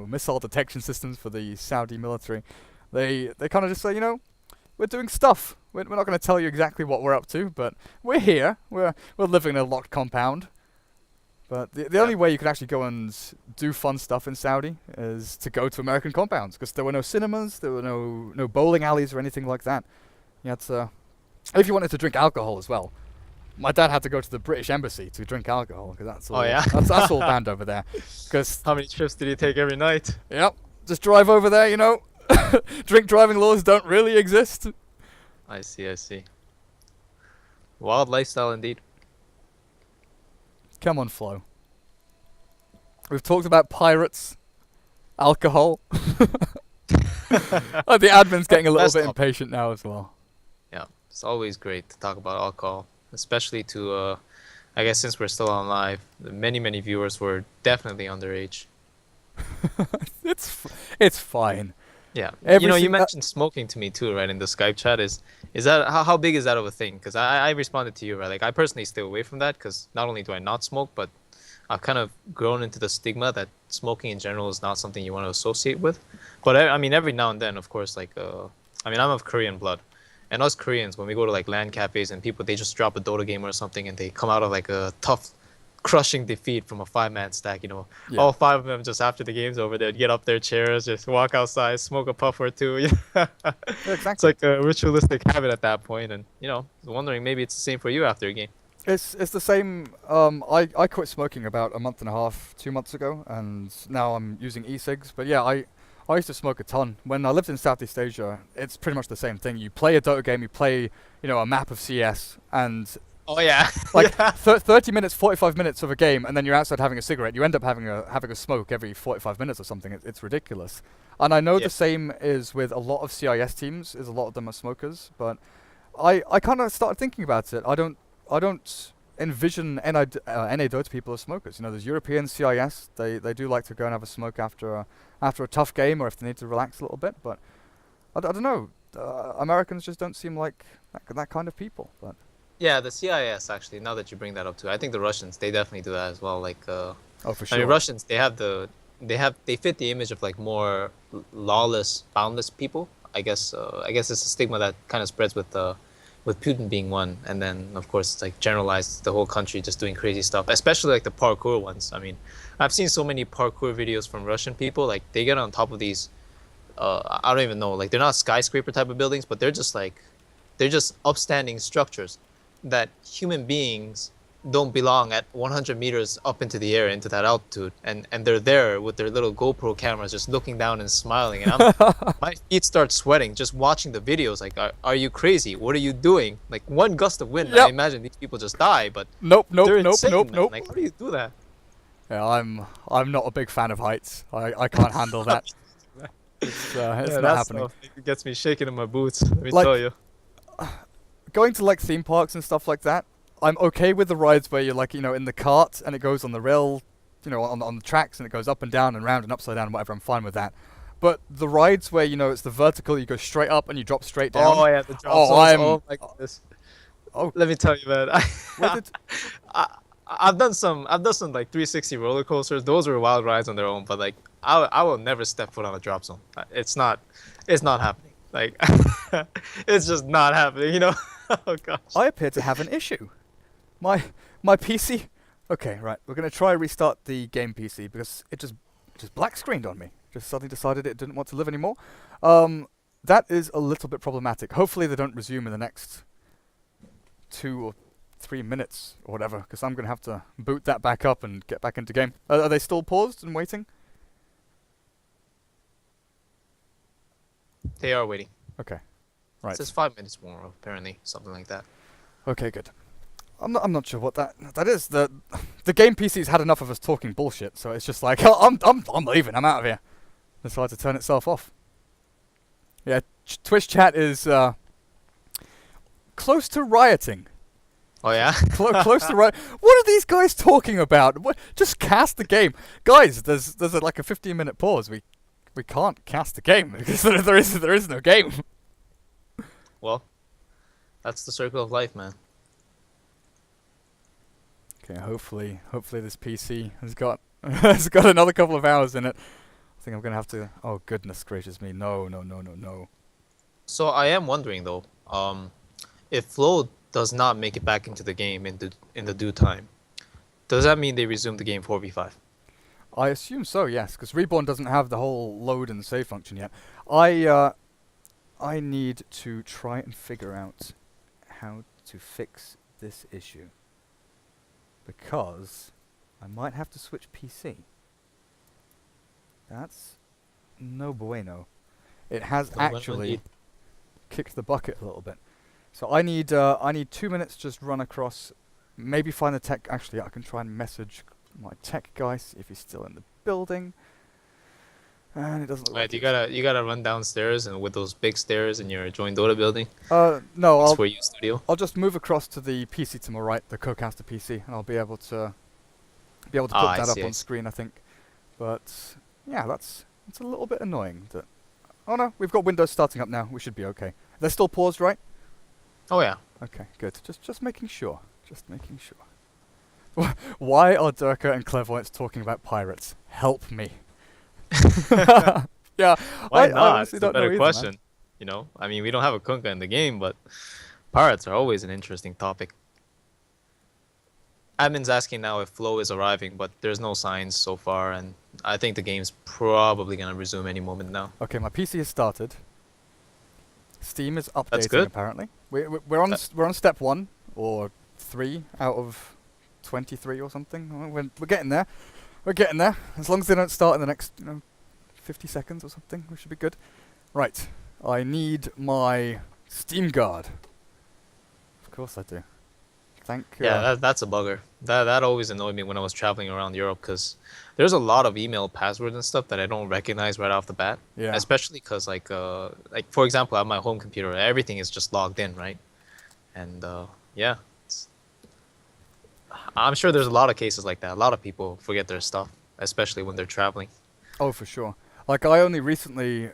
missile detection systems for the Saudi military. They kind of just say, we're doing stuff. We're not going to tell you exactly what we're up to, but we're here. We're living in a locked compound. But the only way you could actually go and do fun stuff in Saudi is to go to American compounds, because there were no cinemas, there were no bowling alleys or anything like that. You had to, if you wanted to drink alcohol as well. My dad had to go to the British embassy to drink alcohol, because that's all. Oh yeah, that's all banned over there. Because how many trips did he take every night? Yep, just drive over there. Drink driving laws don't really exist. I see. Wild lifestyle indeed. Come on, Flo. We've talked about pirates, alcohol. Oh, the admin's getting a little bit impatient now as well. Yeah, it's always great to talk about alcohol, especially to, I guess since we're still on live, many viewers were definitely underage. It's fine. Yeah, you mentioned smoking to me too, right? In the Skype chat, is that how big is that of a thing? Because I responded to you, right? Like I personally stay away from that because not only do I not smoke, but I've kind of grown into the stigma that smoking in general is not something you want to associate with. But I mean, every now and then, of course, I'm of Korean blood, and us Koreans, when we go to like LAN cafes and people, they just drop a Dota game or something, and they come out of like a tough, crushing defeat from a 5-man stack, Yeah. All 5 of them just after the game's over, they'd get up their chairs, just walk outside, smoke a puff or two. Yeah, exactly. It's like a ritualistic habit at that point, and wondering maybe it's the same for you after a game. It's the same. I quit smoking about a month and a half, 2 months ago, and now I'm using e-cigs. But yeah, I used to smoke a ton. When I lived in Southeast Asia, it's pretty much the same thing. You play a Dota game, you play a map of CS, and oh yeah, like 30 minutes, 45 minutes of a game, and then you're outside having a cigarette. You end up having a smoke every 45 minutes or something. It's ridiculous. And I know the same is with a lot of CIS teams. Is a lot of them are smokers. But I kind of started thinking about it. I don't envision NA Dota people as smokers. There's European CIS. They do like to go and have a smoke after a tough game, or if they need to relax a little bit. But I don't know. Americans just don't seem like that kind of people. But yeah, the CIS actually. Now that you bring that up too, I think the Russians, they definitely do that as well. Oh, for sure. I mean, Russians, they fit the image of like more lawless, boundless people. I guess it's a stigma that kind of spreads with Putin being one, and then of course it's like generalized the whole country just doing crazy stuff, especially like the parkour ones. I mean, I've seen so many parkour videos from Russian people. Like they get on top of these, I don't even know, like they're not skyscraper type of buildings, but they're just upstanding structures that human beings don't belong at 100 meters up into the air, into that altitude, and they're there with their little GoPro cameras just looking down and smiling, and my feet start sweating just watching the videos. Like, are you crazy? What are you doing? Like one gust of wind, I imagine these people just die. But nope. Like, how do you do that? Yeah, I'm not a big fan of heights. I can't handle that. It's not happening. It gets me shaking in my boots. Let me tell you. Going to like theme parks and stuff like that, I'm okay with the rides where you're like, in the cart and it goes on the rail, on the tracks and it goes up and down and round and upside down and whatever. I'm fine with that. But the rides where it's the vertical, you go straight up and you drop straight down. Oh yeah, the drop zones. Oh my goodness. Oh, let me tell you, man. I've done some like 360 roller coasters. Those were wild rides on their own, but like I will never step foot on a drop zone. It's not happening. Like, it's just not happening, you know? Oh gosh. I appear to have an issue. My my PC. Okay, right. We're gonna try restart the game PC because it just black screened on me. Just suddenly decided it didn't want to live anymore. That is a little bit problematic. Hopefully they don't resume in the next 2 or 3 minutes or whatever, because I'm gonna have to boot that back up and get back into game. Are they still paused and waiting? They are waiting. Okay, It right. says 5 minutes more, apparently, something like that. Okay, good. I'm not sure what that is. The game PC's had enough of us talking bullshit, so it's just like, oh, I'm leaving. I'm out of here. Decided to turn itself off. Yeah, Twitch chat is close to rioting. Oh yeah? Close to riot. What are these guys talking about? Just cast the game, guys. There's like a 15-minute pause. We can't cast the game because there is no game. Well, that's the circle of life, man. Okay, hopefully this PC has got has got another couple of hours in it. I think I'm gonna have to. Oh goodness gracious me! No. So I am wondering though, if Flow does not make it back into the game in the due time, does that mean they resume the game 4v5? I assume so, yes, because Reborn doesn't have the whole load and save function yet. I need to try and figure out how to fix this issue because I might have to switch PC. That's no bueno. It has No bueno actually indeed. kicked the bucket a little bit. So I need 2 minutes just run across, maybe find the tech. Actually, I can try and message my tech guy, see if he's still in the building. And it doesn't look Right, like you gotta run downstairs and with those big stairs in your joint Dota building. no, It's for you studio. I'll just move across to the PC to my right, the Cocaster PC, and I'll be able to put I that up see, I on see. screen, I think. But yeah, it's a little bit annoying that. Oh no, we've got Windows starting up now. We should be okay. They're still paused, right? Oh yeah. Okay, good. Just making sure. Just making sure. Why are Durka and Clairvoyance talking about pirates? Help me. Yeah, Why I not? honestly It's a don't know better either, question. man. You know, I mean, we don't have a Kunkka in the game, but pirates are always an interesting topic. Admin's asking now if Flow is arriving, but there's no signs so far, and I think the game's probably gonna resume any moment now. Okay, my PC has started. Steam is updating good. apparently. We're on we're on step 1 or 3 out of 23 or something. We're getting there. We're getting there. As long as they don't start in the next 50 seconds or something, we should be good. Right. I need my Steam guard. Of course I do. Thank Yeah, that's a bugger. That always annoyed me when I was traveling around Europe because there's a lot of email passwords and stuff that I don't recognize right off the bat. yeah. Especially because like for example, on my home computer, everything is just logged in, right? And yeah, I'm sure there's a lot of cases like that. A lot of people forget their stuff, especially when they're traveling. Oh, for sure. Like, I only recently,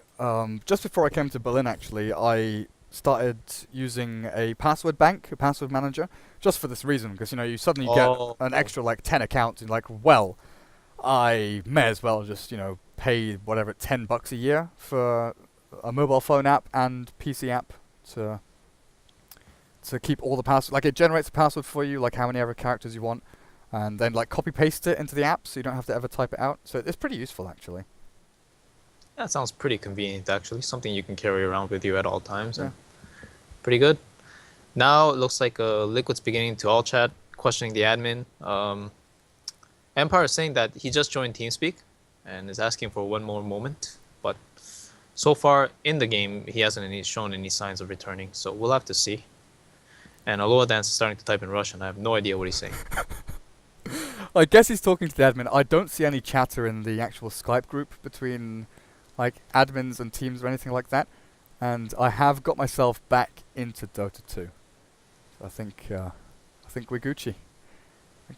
just before I came to Berlin, actually, I started using a password bank, a password manager, just for this reason, because, you suddenly get an extra, like, 10 accounts, and like, well, I may as well just, pay, whatever, $10 a year for a mobile phone app and PC app to keep all the passwords. Like, it generates a password for you, like, how many ever characters you want, and then, like, copy-paste it into the app, so you don't have to ever type it out. So it's pretty useful, actually. That sounds pretty convenient, actually. Something you can carry around with you at all times. Yeah. And pretty good. Now it looks like Liquid's beginning to all chat, questioning the admin. Empire is saying that he just joined TeamSpeak and is asking for one more moment. But so far in the game, he hasn't shown any signs of returning. So we'll have to see. And Aloha Dance is starting to type in Russian. I have no idea what he's saying. I guess he's talking to the admin. I don't see any chatter in the actual Skype group between, like, admins and teams or anything like that. And I have got myself back into Dota 2. So I think we're Gucci.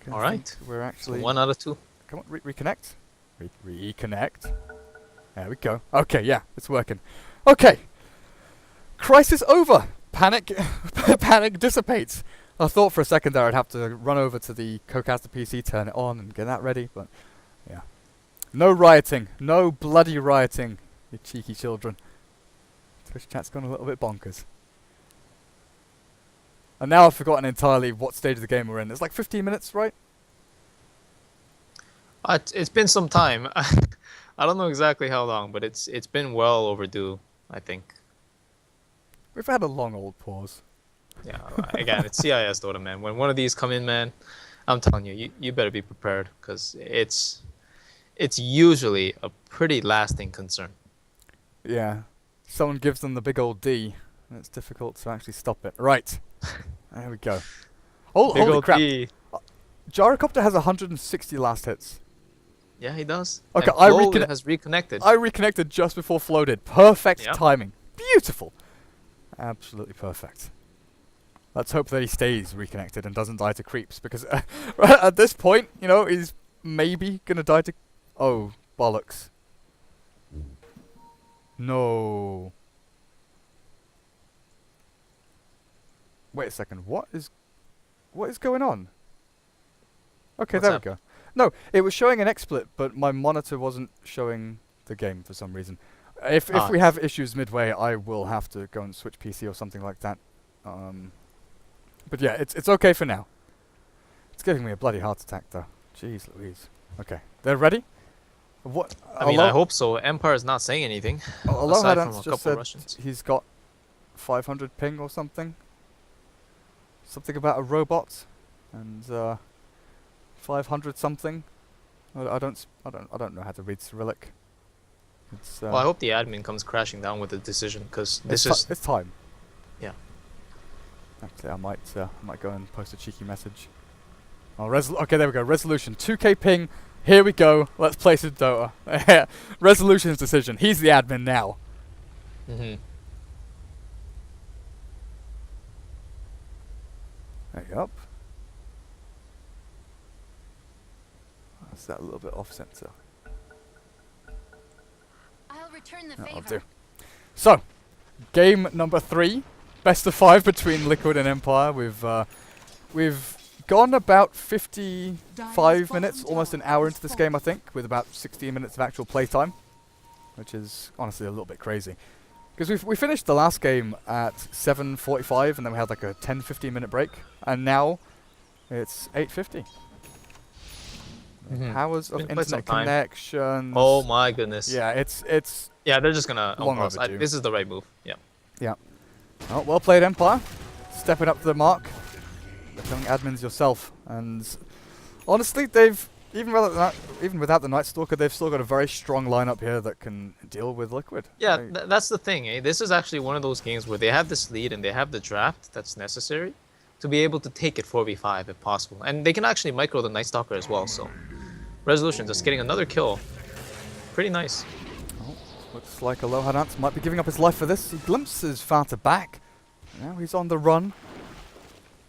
All right. We're So actually... 1 out of 2. Come on, reconnect. Reconnect. There we go. Okay, yeah, it's working. Okay. Crisis over. Panic dissipates. I thought for a second there I'd have to run over to the Cocaster PC, turn it on, and get that ready, but yeah. No rioting. No bloody rioting, you cheeky children. Twitch chat's gone a little bit bonkers. And now I've forgotten entirely what stage of the game we're in. It's like 15 minutes, right? It's been some time. I don't know exactly how long, but it's been well overdue, I think. We've had a long old pause. Yeah, again, it's CIS Dota, man. When one of these come in, man, I'm telling you, you better be prepared because it's usually a pretty lasting concern. Yeah. Someone gives them the big old D, and it's difficult to actually stop it. Right. There we go. Oh, Big holy old crap. D. Gyrocopter has 160 last hits. Yeah, he does. Okay, And Flo has reconnected. I reconnected just before Flo did. Perfect Yep. timing. Beautiful. Absolutely perfect. Let's hope that he stays reconnected and doesn't die to creeps, because at this point, you know, he's maybe gonna die to... Oh, bollocks. No. Wait a second, what is going on? Okay, What's there up? we go. No, it was showing an XSplit, but my monitor wasn't showing the game for some reason. If we have issues midway, I will have to go and switch PC or something like that. But yeah, it's okay for now. It's giving me a bloody heart attack though. Jeez Louise. Okay, they're ready? What? I mean, I hope so. Empire's not saying anything. Aside from Alohadance a just couple said Russians. he's got 500 ping or something. Something about a robot and 500 something. I don't know how to read Cyrillic. It's Well, I hope the admin comes crashing down with a decision because this is it's time. Yeah. Actually, I might go and post a cheeky message. Oh, okay, there we go. Resolution 2K ping. Here we go. Let's play some Dota. Resolution's decision. He's the admin now. Mhm. Yep. That's that a little bit off center. I'll return the That'll favor. do. So, game number 3, best of 5 between Liquid and Empire. We've gone about 55 minutes, almost an hour into this game, I think, with about 16 minutes of actual playtime, which is honestly a little bit crazy. Because we finished the last game at 7:45, and then we had like a 10-15 minute break, and now it's 8:50. Mhm. Powers of Been quite some internet time. connections. Oh my goodness. Yeah, it's Yeah, they're just gonna Long unpause. overdue. This is the right move. Yeah. oh, well played, Empire. Stepping up to the mark. Becoming admins yourself, and honestly, they've even without the Night Stalker, they've still got a very strong lineup here that can deal with Liquid. Yeah, They- that's the thing, eh? This is actually one of those games where they have this lead and they have the draft that's necessary to be able to take it 4v5 if possible. And they can actually micro the Night Stalker as well, so Resolution just getting another kill. Pretty nice. Looks like Alohadance might be giving up his life for this. He glimpses farther back. Now he's on the run.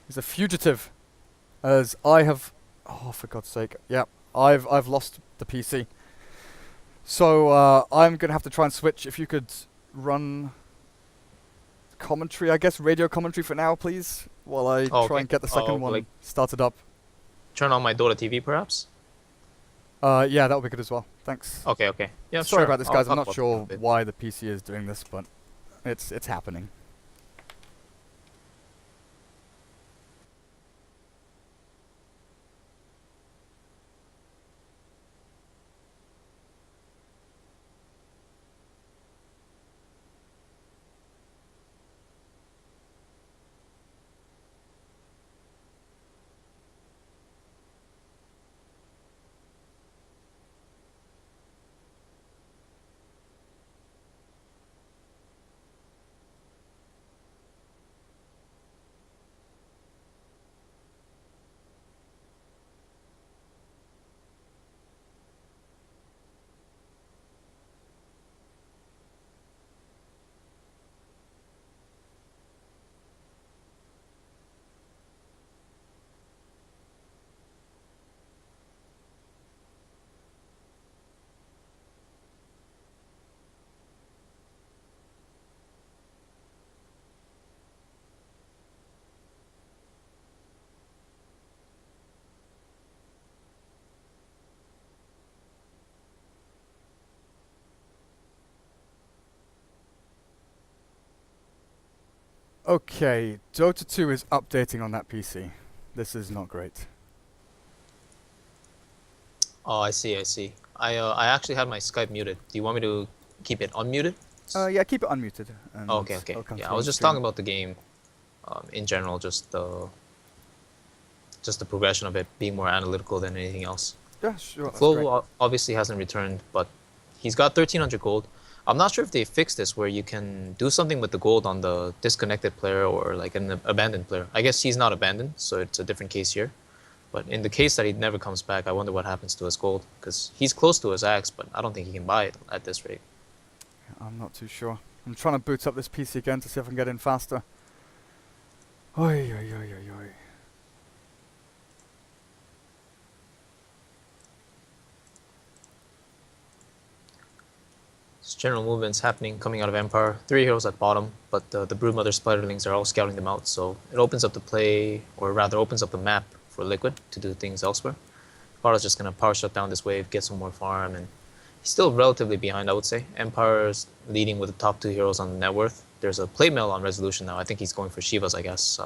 He's a fugitive. As I have... Oh, for God's sake. Yeah, I've lost the PC. So, I'm going to have to try and switch. If you could run commentary, I guess, radio commentary for now, please. While I Oh, try okay. and get the second one like- started up. Turn on my Dota TV, perhaps? Yeah, that would be good as well. Thanks. Okay, okay. Yeah, Sorry sure. about this, I'll guys. I'm talk not about sure that a bit. why the PC is doing this, but it's happening. Okay, Dota 2 is updating on that PC. This is not great. Oh, I see, I see. I actually had my Skype muted. Do you want me to keep it unmuted? Yeah, keep it unmuted, Oh, and okay, okay. it'll come Yeah, I through was on just stream. talking about the game in general, just the progression of it being more analytical than anything else. Yeah, sure, that's Flo great. obviously hasn't returned, but he's got 1300 gold. I'm not sure if they fixed this where you can do something with the gold on the disconnected player or like an abandoned player. I guess he's not abandoned, so it's a different case here. But in the case that he never comes back, I wonder what happens to his gold because he's close to his axe, but I don't think he can buy it at this rate. I'm not too sure. I'm trying to boot up this PC again to see if I can get in faster. Oi, oi, oi, oi, oi. General movements happening coming out of Empire. 3 heroes at bottom, but the Broodmother Spiderlings are all scouting them out, so it opens up the play, or rather opens up the map for Liquid to do things elsewhere. Vara's just gonna power shut down this wave, get some more farm, and he's still relatively behind, I would say. Empire's leading with the top 2 heroes on the net worth. There's a play mill on Resolution now. I think he's going for Shivas, I guess.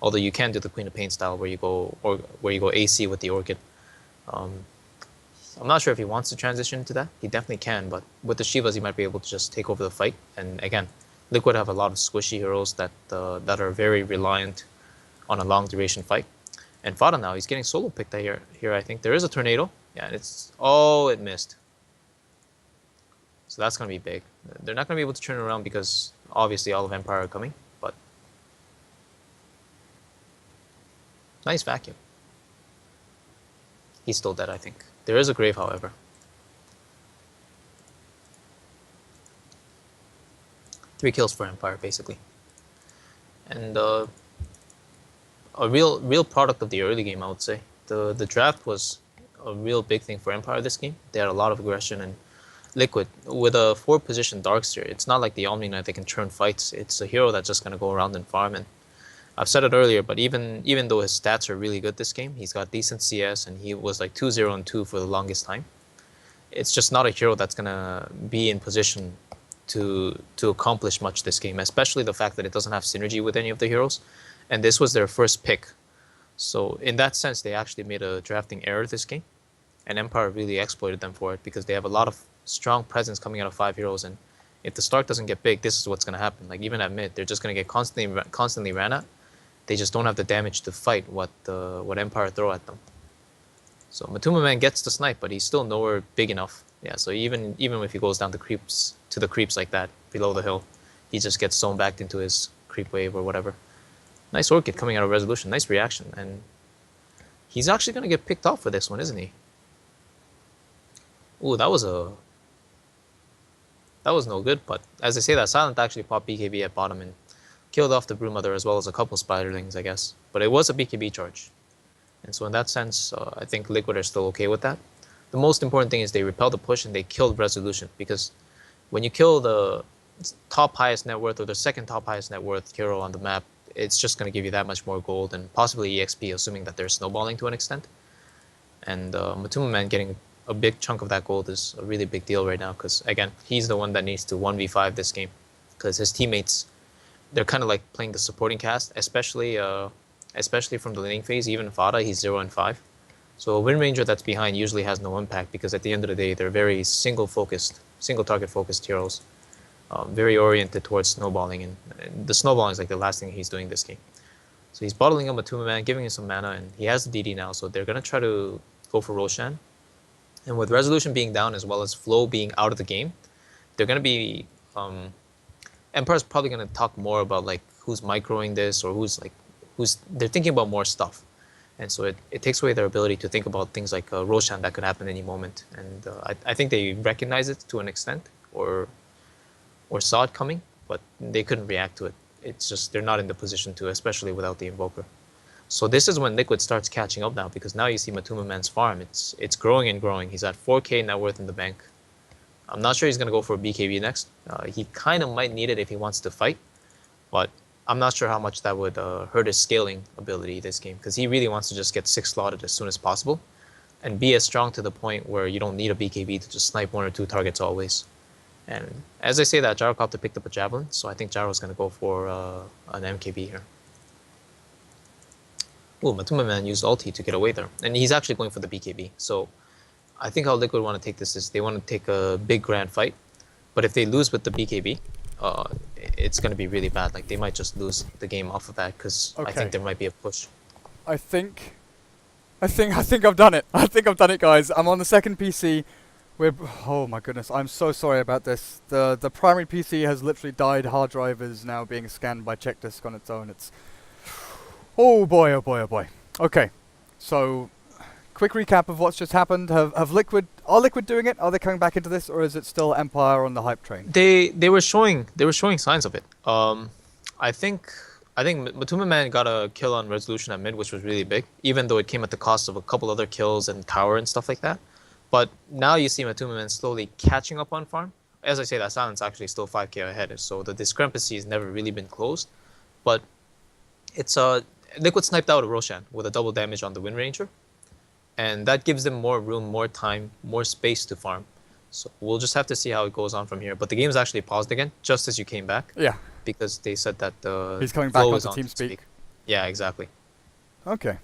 Although you can do the Queen of Pain style where you go AC with the Orchid. Um, I'm not sure if he wants to transition into that. He definitely can, but with the Shivas, he might be able to just take over the fight. And again, Liquid have a lot of squishy heroes that are very reliant on a long duration fight. And Fada now, he's getting solo picked here. Here, I think there is a tornado. Yeah, and it missed. So that's gonna be big. They're not gonna be able to turn it around because obviously all of Empire are coming. But nice vacuum. He's still dead, I think. There is a grave, however. 3 kills for Empire, basically. And a real product of the early game, I would say. The draft was a real big thing for Empire this game. They had a lot of aggression and Liquid with a 4-position Darkseer. It's not like the Omni Knight that can turn fights. It's a hero that's just gonna go around and farm. And I've said it earlier, but even though his stats are really good this game, he's got decent CS and he was like 2-0 and 2 for the longest time. It's just not a hero that's gonna be in position to accomplish much this game, especially the fact that it doesn't have synergy with any of the heroes. And this was their first pick. So in that sense, they actually made a drafting error this game. And Empire really exploited them for it because they have a lot of strong presence coming out of 5 heroes. And if the start doesn't get big, this is what's going to happen. Like even at mid, they're just going to get constantly ran at. They just don't have the damage to fight what Empire throw at them. So Matuma Man gets the snipe, but he's still nowhere big enough. Yeah, so even if he goes down to the creeps like that below the hill, he just gets zone backed into his creep wave or whatever. Nice Orchid coming out of Resolution, nice reaction, and he's actually gonna get picked off for this one, isn't he? Ooh, that was no good, but as I say that, Silent actually popped BKB at bottom and killed off the Broodmother as well as a couple Spiderlings, I guess. But it was a BKB charge. And so in that sense, I think Liquid are still okay with that. The most important thing is they repelled the push and they killed Resolution, because when you kill the top highest net worth or the second top highest net worth hero on the map, it's just going to give you that much more gold and possibly EXP, assuming that they're snowballing to an extent. And Matuma Man getting a big chunk of that gold is a really big deal right now, because again, he's the one that needs to 1v5 this game, because his teammates, they're kind of like playing the supporting cast, especially from the laning phase. Even Fada, he's 0 and 5. So a Wind Ranger that's behind usually has no impact, because at the end of the day, they're very single target focused heroes, very oriented towards snowballing, and the snowballing is like the last thing he's doing this game. So he's bottling up Matuma Man, giving him some mana, and he has the DD now, so they're gonna try to go for Roshan. And with Resolution being down as well as Flow being out of the game, they're gonna be Empire's probably gonna talk more about like who's microing this, or they're thinking about more stuff. And so it takes away their ability to think about things like Roshan that could happen any moment. And I think they recognize it to an extent, or saw it coming, but they couldn't react to it. It's just they're not in the position to, especially without the Invoker. So this is when Liquid starts catching up now, because now you see Matuma Man's farm. It's growing and growing. He's at 4K net worth in the bank. I'm not sure he's going to go for a BKB next. He kind of might need it if he wants to fight, but I'm not sure how much that would hurt his scaling ability this game, because he really wants to just get 6 slotted as soon as possible and be as strong to the point where you don't need a BKB to just snipe 1 or 2 targets always. And as I say that, Gyrocopter picked up a Javelin, so I think Gyro's going to go for an MKB here. Oh, Matuma Man used ulti to get away there. And he's actually going for the BKB. So I think how Liquid want to take this is they want to take a big grand fight. But if they lose with the BKB, it's going to be really bad. Like, they might just lose the game off of that because I think there might be a push. I think I've done it. I think I've done it, guys. I'm on the second PC. Oh my goodness, I'm so sorry about this. The primary PC has literally died. Hard drive is now being scanned by check disk on its own. It's oh boy, oh boy, oh boy. Okay, so quick recap of what's just happened. Are Liquid doing it? Are they coming back into this, or is it still Empire on the hype train? They were showing signs of it. I think Matuma Man got a kill on Resolution at mid, which was really big, even though it came at the cost of a couple other kills and tower and stuff like that. But now you see Matuma Man slowly catching up on farm. As I say, that Silence actually still 5k ahead, so the discrepancy has never really been closed. But it's Liquid sniped out a Roshan with a double damage on the Wind Ranger, and that gives them more room, more time, more space to farm. So we'll just have to see how it goes on from here. But the game's actually paused again, just as you came back. Yeah. Because they said that the he's coming back onto TeamSpeak. Yeah, exactly. Okay.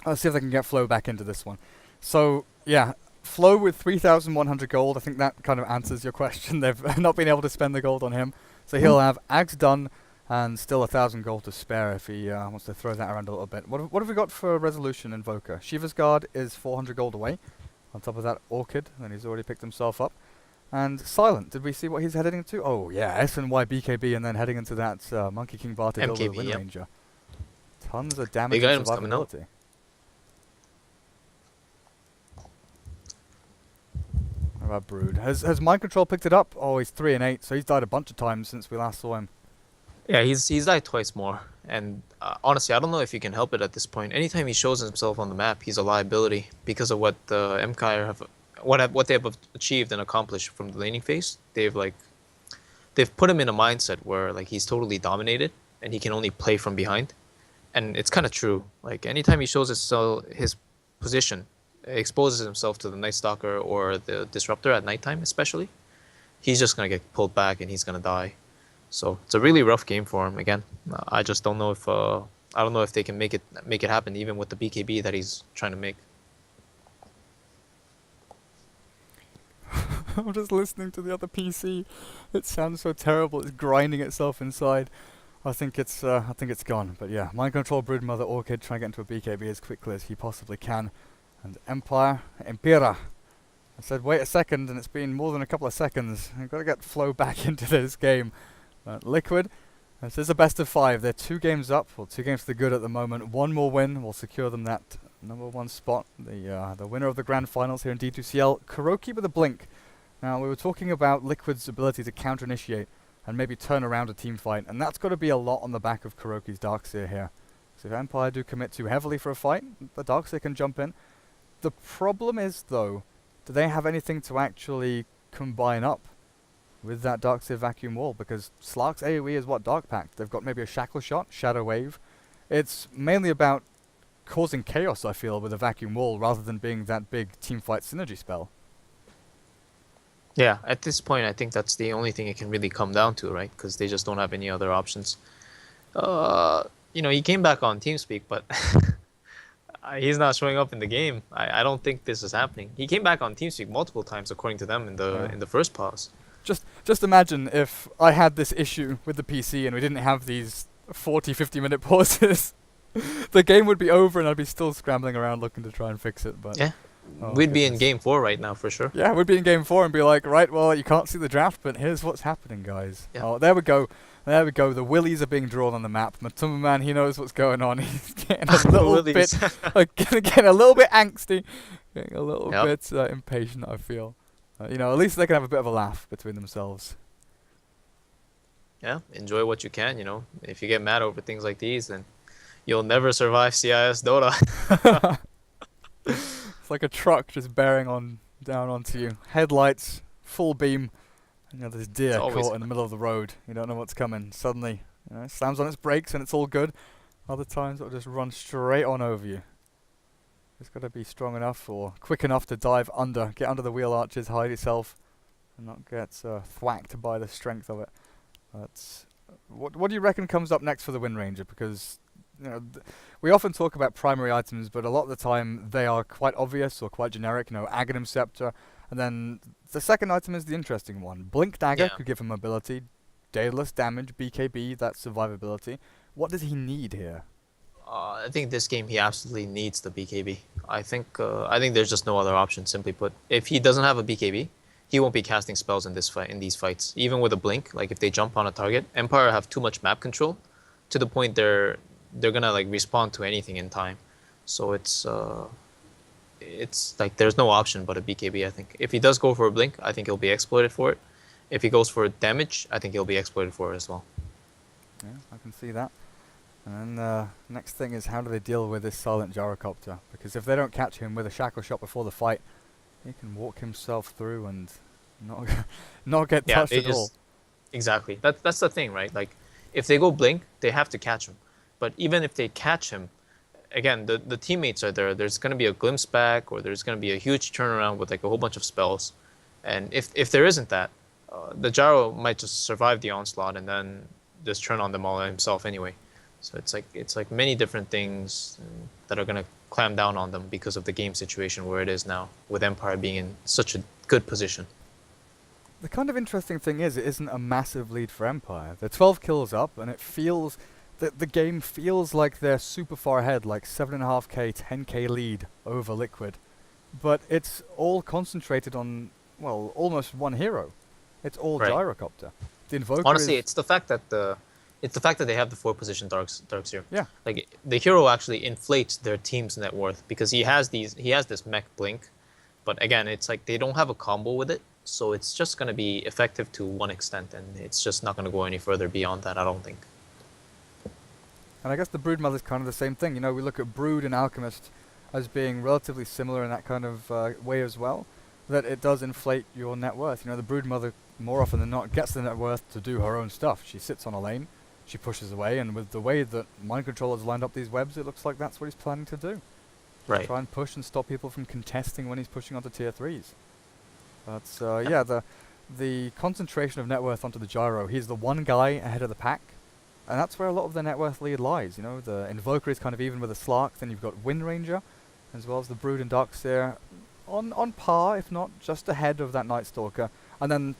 Let's see if they can get Flow back into this one. So, yeah, Flow with 3,100 gold, I think that kind of answers your question. They've not been able to spend the gold on him. So he'll have Ags done and still 1,000 gold to spare if he wants to throw that around a little bit. What have we got for Resolution Invoker? Shiva's Guard is 400 gold away. On top of that, Orchid, and he's already picked himself up. And Silent, did we see what he's heading into? Oh, yeah, S and Y BKB, and then heading into that Monkey King Bar to deal with the Wind Ranger. Tons of damage and survivability. How about Brood? Has Mind Control picked it up? Oh, he's 3 and 8, so he's died a bunch of times since we last saw him. Yeah, he's died twice more. And honestly, I don't know if you can help it at this point. Anytime he shows himself on the map, he's a liability because of what the Empire have... What they have achieved and accomplished from the laning phase. They've put him in a mindset where like he's totally dominated and he can only play from behind, and it's kind of true. Like anytime he shows his position, exposes himself to the Night Stalker or the Disruptor at nighttime, especially, he's just gonna get pulled back and he's gonna die. So it's a really rough game for him. Again, I just don't know if they can make it happen even with the BKB that he's trying to make. I'm just listening to the other PC. It sounds so terrible. It's grinding itself inside. I think it's gone. But yeah, Mind Control, Broodmother, Orchid trying to get into a BKB as quickly as he possibly can. And Empira. I said wait a second, and it's been more than a couple of seconds. I've got to get Flow back into this game. Liquid, this is a best of 5. They're 2 games up, or 2 games to the good at the moment. One more win will secure them that #1 spot. The winner of the grand finals here in D2CL. Kuroki with a blink. Now, we were talking about Liquid's ability to counter-initiate and maybe turn around a team fight, and that's got to be a lot on the back of Kuroki's Darkseer here. So if Empire do commit too heavily for a fight, the Darkseer can jump in. The problem is, though, do they have anything to actually combine up with that Darkseer vacuum wall? Because Slark's AoE is what Dark Pact. They've got maybe a Shackle Shot, Shadow Wave. It's mainly about causing chaos, I feel, with a vacuum wall, rather than being that big teamfight synergy spell. Yeah, at this point, I think that's the only thing it can really come down to, right? Because they just don't have any other options. He came back on TeamSpeak, but he's not showing up in the game. I don't think this is happening. He came back on TeamSpeak multiple times, according to them, in the first pause. Just imagine if I had this issue with the PC and we didn't have these 40-50 minute pauses. The game would be over and I'd be still scrambling around looking to try and fix it. But yeah. We'd be in game 4 right now for sure. Yeah, we'd be in game 4 and be like, right, well, you can't see the draft, but here's what's happening, guys. Yeah. Oh, there we go. There we go. The willies are being drawn on the map. Matuma Man, he knows what's going on. He's getting a little bit, getting a little bit angsty, getting a little bit impatient, I feel. At least they can have a bit of a laugh between themselves. Yeah, enjoy what you can, If you get mad over things like these, then you'll never survive CIS Dota. It's like a truck just bearing down onto you. Headlights, full beam, and this deer caught in the middle of the road. You don't know what's coming. Suddenly, it slams on its brakes and it's all good. Other times it'll just run straight on over you. It's got to be strong enough or quick enough to dive under, get under the wheel arches, hide yourself, and not get thwacked by the strength of it. But what do you reckon comes up next for the Wind Ranger? Because we often talk about primary items, but a lot of the time they are quite obvious or quite generic. Aghanim Scepter, and then the second item is the interesting one. Blink Dagger could give him mobility, Daedalus damage, BKB, that's survivability. What does he need here? I think this game he absolutely needs the BKB. I think there's just no other option. Simply put, if he doesn't have a BKB, he won't be casting spells in these fights. Even with a blink, like if they jump on a target, Empire have too much map control, to the point they're gonna like respond to anything in time. So it's like there's no option but a BKB. I think if he does go for a blink, I think he'll be exploited for it. If he goes for damage, I think he'll be exploited for it as well. Yeah, I can see that. And then next thing is, how do they deal with this silent gyrocopter? Because if they don't catch him with a shackle shot before the fight, he can walk himself through and not get touched at all. Exactly. That's the thing, right? Like, if they go blink, they have to catch him. But even if they catch him, again, the teammates are there. There's going to be a glimpse back, or there's going to be a huge turnaround with like a whole bunch of spells. And if there isn't that, the gyro might just survive the onslaught and then just turn on them all himself anyway. So it's like many different things that are going to clamp down on them because of the game situation where it is now, with Empire being in such a good position. The kind of interesting thing is, it isn't a massive lead for Empire. They're 12 kills up, and it feels the game feels like they're super far ahead, like 7.5k, 10k lead over Liquid. But it's all concentrated on, well, almost one hero. It's all gyrocopter. The Invoker honestly, it's the fact that they have the 4-position darks here. Yeah. Like, the hero actually inflates their team's net worth because he has this mech blink, but again, it's like they don't have a combo with it, so it's just going to be effective to one extent, and it's just not going to go any further beyond that, I don't think. And I guess the Brood Mother is kind of the same thing. We look at Brood and Alchemist as being relatively similar in that kind of way as well, that it does inflate your net worth. The Brood Mother, more often than not, gets the net worth to do her own stuff. She sits on a lane, she pushes away, and with the way that Mind Control has lined up these webs, it looks like that's what he's planning to do. Right. Try and push and stop people from contesting when he's pushing onto tier 3s. But yeah, the concentration of net worth onto the gyro, he's the one guy ahead of the pack, and that's where a lot of the net worth lead lies. The Invoker is kind of even with the Slark, then you've got Wind Ranger, as well as the Brood and Darkseer, on par, if not just ahead of that Night Stalker. And then,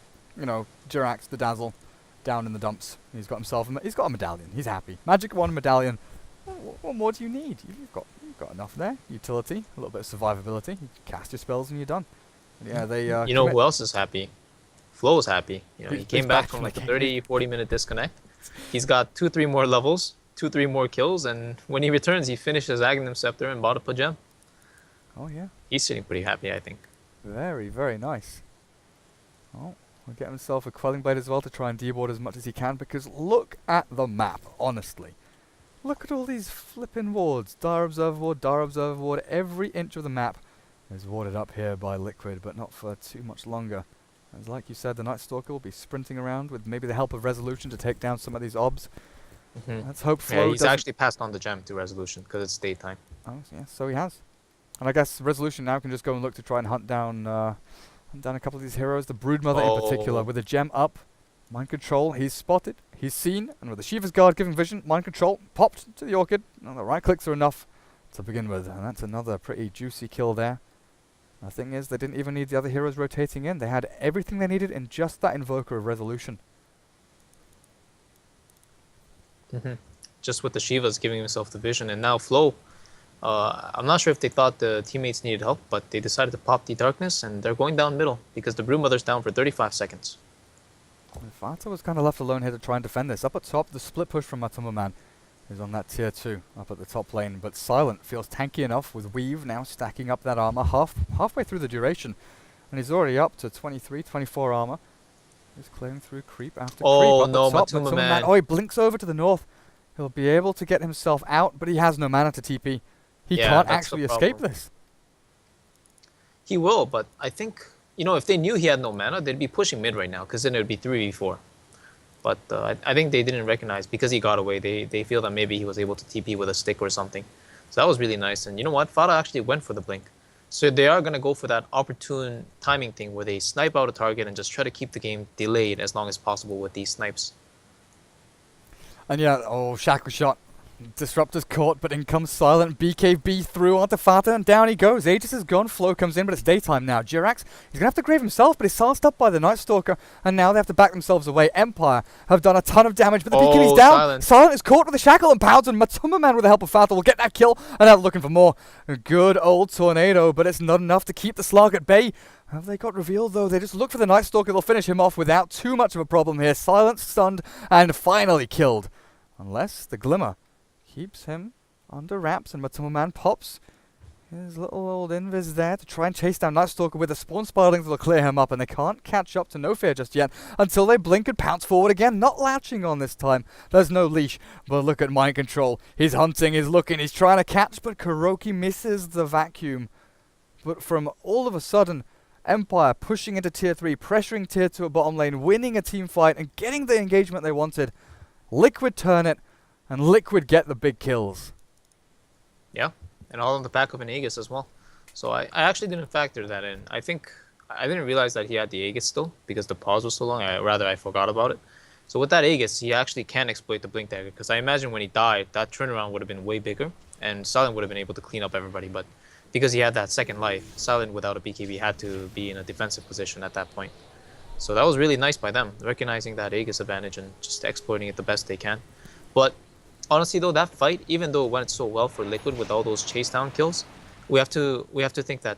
Jirax, the Dazzle, down in the dumps. He's got a medallion. He's happy. Magic 1 medallion. What more do you need? You've got enough there. Utility, a little bit of survivability. You cast your spells and you're done. Yeah, they. You know who else is happy? Flo's happy. He came back from like a 30-40 minute disconnect. He's got 2-3 more levels, 2-3 more kills, and when he returns, he finishes Aghanim Scepter and bought up a gem. Oh yeah. He's sitting pretty happy, I think. Very, very nice. Oh, we'll get himself a Quelling Blade as well to try and deboard as much as he can, because look at the map, honestly. Look at all these flipping wards. Dire Observer Ward. Every inch of the map is warded up here by Liquid, but not for too much longer. As like you said, the Night Stalker will be sprinting around with maybe the help of Resolution to take down some of these obs. Let's hope Flo he's actually passed on the gem to Resolution because it's daytime. Oh, yeah, so he has. And I guess Resolution now can just go and look to try and hunt down a couple of these heroes. The Broodmother in particular, with a gem up. Mind Control, he's spotted, he's seen, and with the Shiva's Guard giving vision, Mind Control popped to the Orchid. And the right clicks are enough to begin with, and that's another pretty juicy kill there. The thing is, they didn't even need the other heroes rotating in. They had everything they needed in just that Invoker of Resolution. Just with the Shivas giving himself the vision, and now Flo. I'm not sure if they thought the teammates needed help, but they decided to pop the Darkness, and they're going down middle because the Broodmother's down for 35 seconds. Fata was kind of left alone here to try and defend this. Up at top, the split push from Matumba Man is on that tier 2 up at the top lane, but Silent feels tanky enough with Weave now stacking up that armor halfway through the duration, and he's already up to 23, 24 armor. He's clearing through creep after creep. Oh up no, at top, Matumba Man. Oh, he blinks over to the north. He'll be able to get himself out, but he has no mana to TP. He can't actually escape this. He will, but I think, if they knew he had no mana, they'd be pushing mid right now, because then it would be 3v4. But I think they didn't recognize, because he got away, they feel that maybe he was able to TP with a stick or something. So that was really nice. And you know what? Fata actually went for the blink. So they are going to go for that opportune timing thing where they snipe out a target and just try to keep the game delayed as long as possible with these snipes. And yeah, oh, shackle shot. Disruptor's caught, but in comes Silent. BKB through onto Fata, and down he goes. Aegis is gone, Flow comes in, but it's daytime now. Jirax, he's going to have to grave himself, but he's silenced up by the Night Stalker, and now they have to back themselves away. Empire have done a ton of damage, but the BKB's down. Silent is caught with a shackle and pounds, and Matuma Man with the help of Fata will get that kill, and now looking for more. A good old tornado, but it's not enough to keep the Slug at bay. Have they got revealed though? They just look for the Night Stalker, they'll finish him off without too much of a problem here. Silent, stunned, and finally killed. Unless the Glimmer keeps him under wraps and Matuma Man pops his little old invis there to try and chase down Night Stalker with the spawn spiderlings that'll clear him up, and they can't catch up to No Fear just yet until they blink and pounce forward again, not latching on this time. There's no leash, but look at Mind Control. He's hunting, he's looking, he's trying to catch, but Kuroki misses the vacuum. But from all of a sudden, Empire pushing into tier 3, pressuring tier 2 at bottom lane, winning a team fight and getting the engagement they wanted. Liquid turn it, and Liquid get the big kills. Yeah, and all on the back of an Aegis as well. So I actually didn't factor that in. I think I didn't realize that he had the Aegis still because the pause was so long. I forgot about it. So with that Aegis, he actually can exploit the Blink Dagger, because I imagine when he died, that turnaround would have been way bigger, and Silent would have been able to clean up everybody. But because he had that second life, Silent without a BKB had to be in a defensive position at that point. So that was really nice by them, recognizing that Aegis advantage and just exploiting it the best they can. But honestly though, that fight, even though it went so well for Liquid with all those chase down kills, we have to think that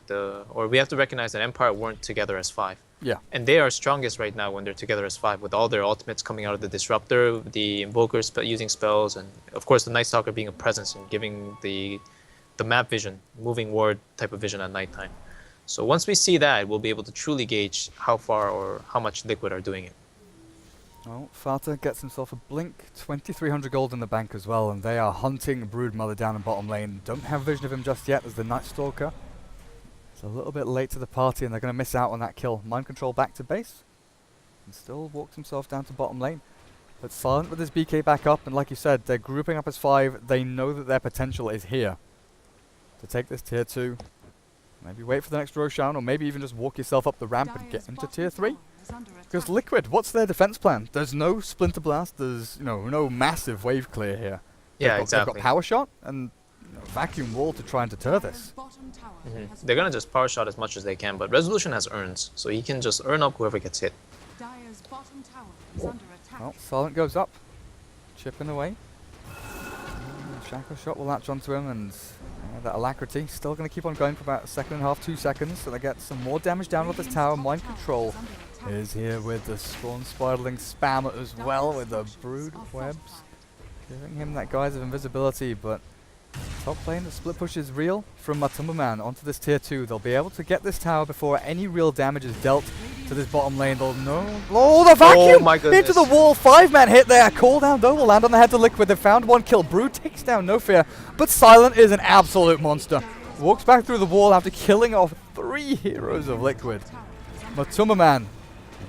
we have to recognize that Empire weren't together as 5. Yeah. And they are strongest right now when they're together as 5, with all their ultimates coming out of the Disruptor, the Invokers using spells, and of course the Night Stalker being a presence and giving the map vision, moving ward type of vision at nighttime. So once we see that, we'll be able to truly gauge how far or how much Liquid are doing it. Oh, Fata gets himself a blink, 2,300 gold in the bank as well, and they are hunting Broodmother down in bottom lane. Don't have vision of him just yet as the Night Stalker. It's a little bit late to the party, and they're going to miss out on that kill. Mind Control back to base, and still walks himself down to bottom lane. But Silent with his BK back up, and like you said, they're grouping up as 5. They know that their potential is here to take this tier 2. Maybe wait for the next Roshan, or maybe even just walk yourself up the ramp and get into tier 3. Because Liquid, what's their defense plan? There's no Splinter Blast, there's no massive wave clear here. Yeah, exactly. They've got Power Shot and Vacuum Wall to try and deter this. They're going to just power shot as much as they can, but Resolution has urns, so he can just urn up whoever gets hit. Well, Silent goes up, chipping away. Shackle Shot will latch onto him, and that Alacrity still going to keep on going for about a second and a half, 2 seconds, so they get some more damage down with this tower. Mind Control is here with the Spawn Spiderling spam as well, with the Brood Webs, giving him that guise of invisibility. But top lane, the split push is real from Matuma Man onto this tier 2. They'll be able to get this tower before any real damage is dealt to this bottom lane. They'll oh, the vacuum! Oh my goodness. Into the wall, 5-man hit there. Cooldown though will land on the head to Liquid. They've found one kill. Brood takes down No Fear, but Silent is an absolute monster. Walks back through the wall after killing off 3 heroes of Liquid. Matuma Man,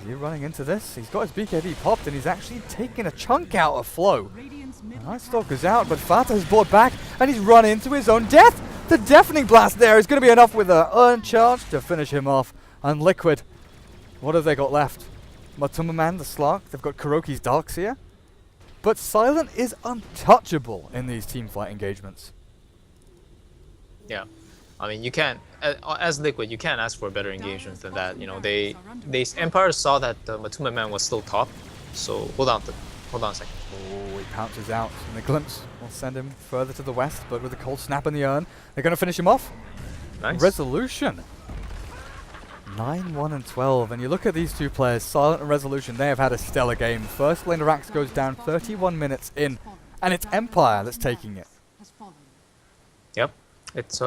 is he running into this? He's got his BKB popped, and he's actually taking a chunk out of Flow. Night Stalker's out, but Fata has brought back, and he's run into his own death. The Deafening Blast there is going to be enough with an Uncharged to finish him off. And Liquid, what have they got left? Matuma Man, the Slark. They've got Kuroki's Darkseer. But Silent is untouchable in these teamfight engagements. Yeah. I mean, you can't, as Liquid, you can't ask for a better engagement than that. You know, Empire saw that Matuma Man was still top. So hold on a second. Oh, he pounces out, and the glimpse will send him further to the west, but with a cold snap in the urn, they're going to finish him off. Nice. Resolution. 9, 1, and 12, and you look at these two players, Silent and Resolution, they have had a stellar game. First lane of Rax goes down 31 minutes in, and it's Empire that's taking it. Yep. It's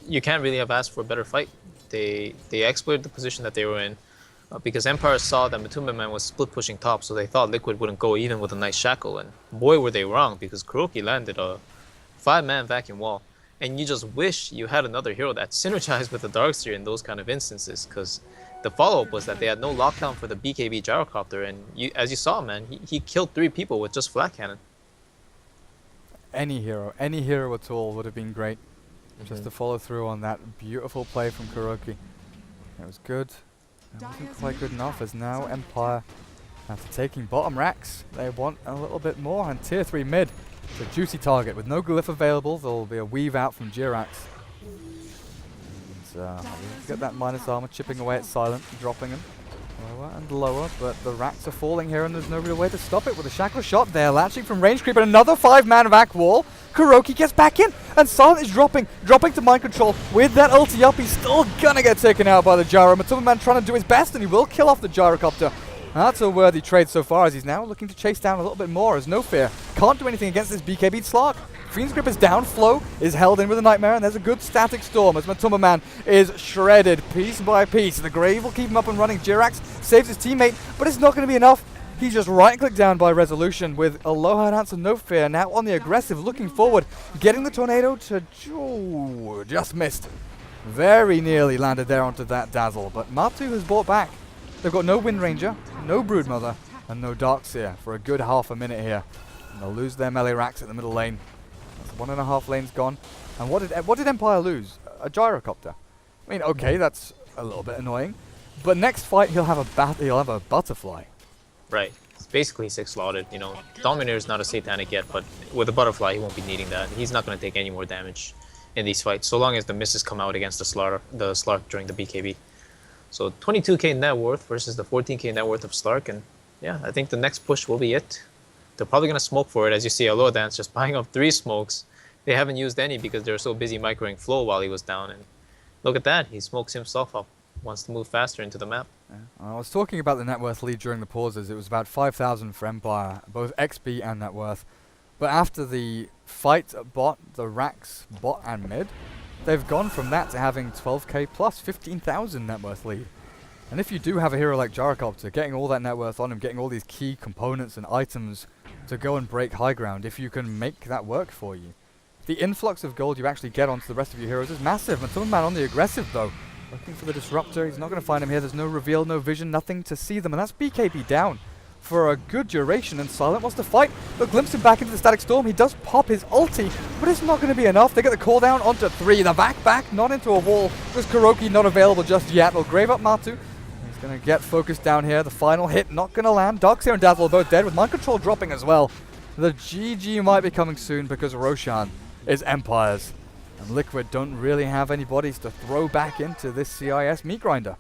you can't really have asked for a better fight. They exploited the position that they were in. Because Empire saw that Matuma Man was split pushing top, so they thought Liquid wouldn't go even with a nice shackle, and boy were they wrong, because Kuroki landed a 5-man vacuum wall, and you just wish you had another hero that synergized with the Darkseer in those kind of instances, because the follow-up was that they had no lockdown for the BKB Gyrocopter, and as you saw, man, he killed 3 people with just flat cannon. Any hero at all would have been great. just to follow through on that beautiful play from Kuroki. It was good. It wasn't quite good enough, as now Empire, after taking bottom racks, they want a little bit more. And tier 3 mid, it's a juicy target. With no glyph available, there will be a weave out from Jirax. Get that minus armor, chipping away at Silent, dropping him lower and lower, but the racks are falling here and there's no real way to stop it. With a shackle shot there, latching from range creep, and another 5-man vac wall. Kuroki gets back in, and Silent is dropping to mind control. With that ulti up, he's still gonna get taken out by the gyro. Matuma trying to do his best, and he will kill off the gyrocopter. That's a worthy trade so far, as he's now looking to chase down a little bit more, as No Fear can't do anything against this BKB Slark. Fiend's Grip is down, Flow is held in with a Nightmare, and there's a good static storm as Matuma is shredded piece by piece. The Grave will keep him up and running. Jirax saves his teammate, but it's not going to be enough. He's just right-clicked down by Resolution with Aloha Dance and No Fear now on the aggressive, looking forward, getting the Tornado to just missed. Very nearly landed there onto that Dazzle, but Matu has brought back. They've got no Wind Ranger, no Broodmother, and no Darkseer for a good half a minute here. And they'll lose their melee racks at the middle lane. That's 1.5 lanes gone. And what did Empire lose? A gyrocopter. I mean, okay, that's a little bit annoying. But next fight he'll have a butterfly. Right. It's basically 6 slotted, you know. Dominator is not a satanic yet, but with a butterfly he won't be needing that. He's not going to take any more damage in these fights, so long as the misses come out against the Slark during the BKB. So 22k net worth versus the 14k net worth of Slark, and yeah, I think the next push will be it. They're probably going to smoke for it, as you see Aloha Dance just buying up 3 smokes. They haven't used any because they're so busy microing Flow while he was down, and look at that, he smokes himself up. Wants to move faster into the map. Yeah. I was talking about the net worth lead during the pauses. It was about 5,000 for Empire, both XP and net worth. But after the fight bot, the racks bot and mid, they've gone from that to having 12k plus 15,000 net worth lead. And if you do have a hero like Gyrocopter, getting all that net worth on him, getting all these key components and items to go and break high ground, if you can make that work for you, the influx of gold you actually get onto the rest of your heroes is massive. Matuma on the aggressive though, looking for the disruptor. He's not going to find him here. There's no reveal, no vision, nothing to see them, and that's BKB down for a good duration, and Silent wants to fight. They'll glimpse him back into the static storm. He does pop his ulti, but it's not going to be enough. They get the call down onto 3. The back, not into a wall. There's Kuroki not available just yet. They'll grave up Matu. He's going to get focused down here. The final hit not going to land. Darkseer and Dazzle are both dead, with mind control dropping as well. The GG might be coming soon because Roshan is Empire's. And Liquid don't really have any bodies to throw back into this CIS meat grinder.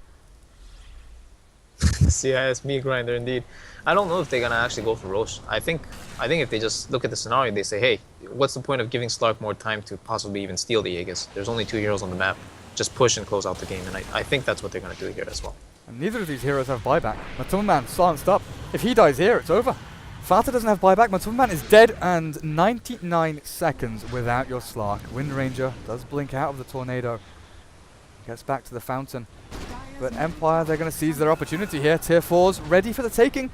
CIS meat grinder indeed. I don't know if they're gonna actually go for Roche. I think if they just look at the scenario, they say, hey, what's the point of giving Slark more time to possibly even steal the Aegis? There's only 2 heroes on the map. Just push and close out the game, and I think that's what they're gonna do here as well. And neither of these heroes have buyback. Matuma silenced up. If he dies here, it's over. Fata doesn't have buyback. Matuma is dead, and 99 seconds without your Slark. Wind Ranger does blink out of the tornado. Gets back to the fountain. But Empire, they're going to seize their opportunity here. Tier 4's ready for the taking.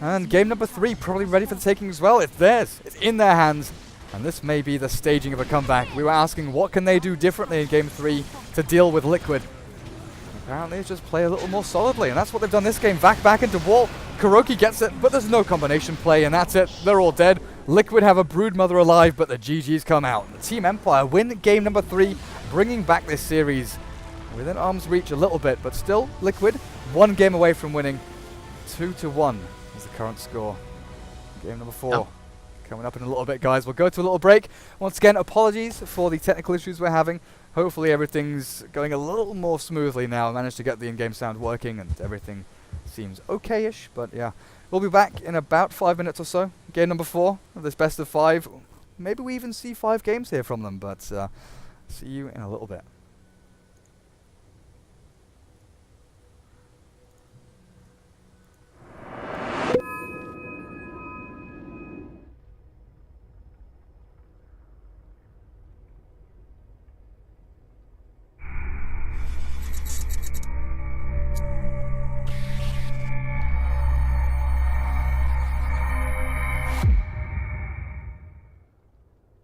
And game number 3 probably ready for the taking as well. It's theirs. It's in their hands. And this may be the staging of a comeback. We were asking what can they do differently in game 3 to deal with Liquid. Apparently it's just play a little more solidly. And that's what they've done this game. Back into wall. Kuroki gets it, but there's no combination play. And that's it. They're all dead. Liquid have a Broodmother alive, but the GG's come out. The Team Empire win game number 3, bringing back this series within arm's reach a little bit, but still Liquid 1 game away from winning. 2-1 is the current score. Game number 4 coming up in a little bit, guys. We'll go to a little break. Once again, apologies for the technical issues we're having. Hopefully everything's going a little more smoothly now. I managed to get the in-game sound working and everything seems okay-ish, but yeah. We'll be back in about 5 minutes or so. Game number 4 of this best of 5. Maybe we even see 5 games here from them, but see you in a little bit.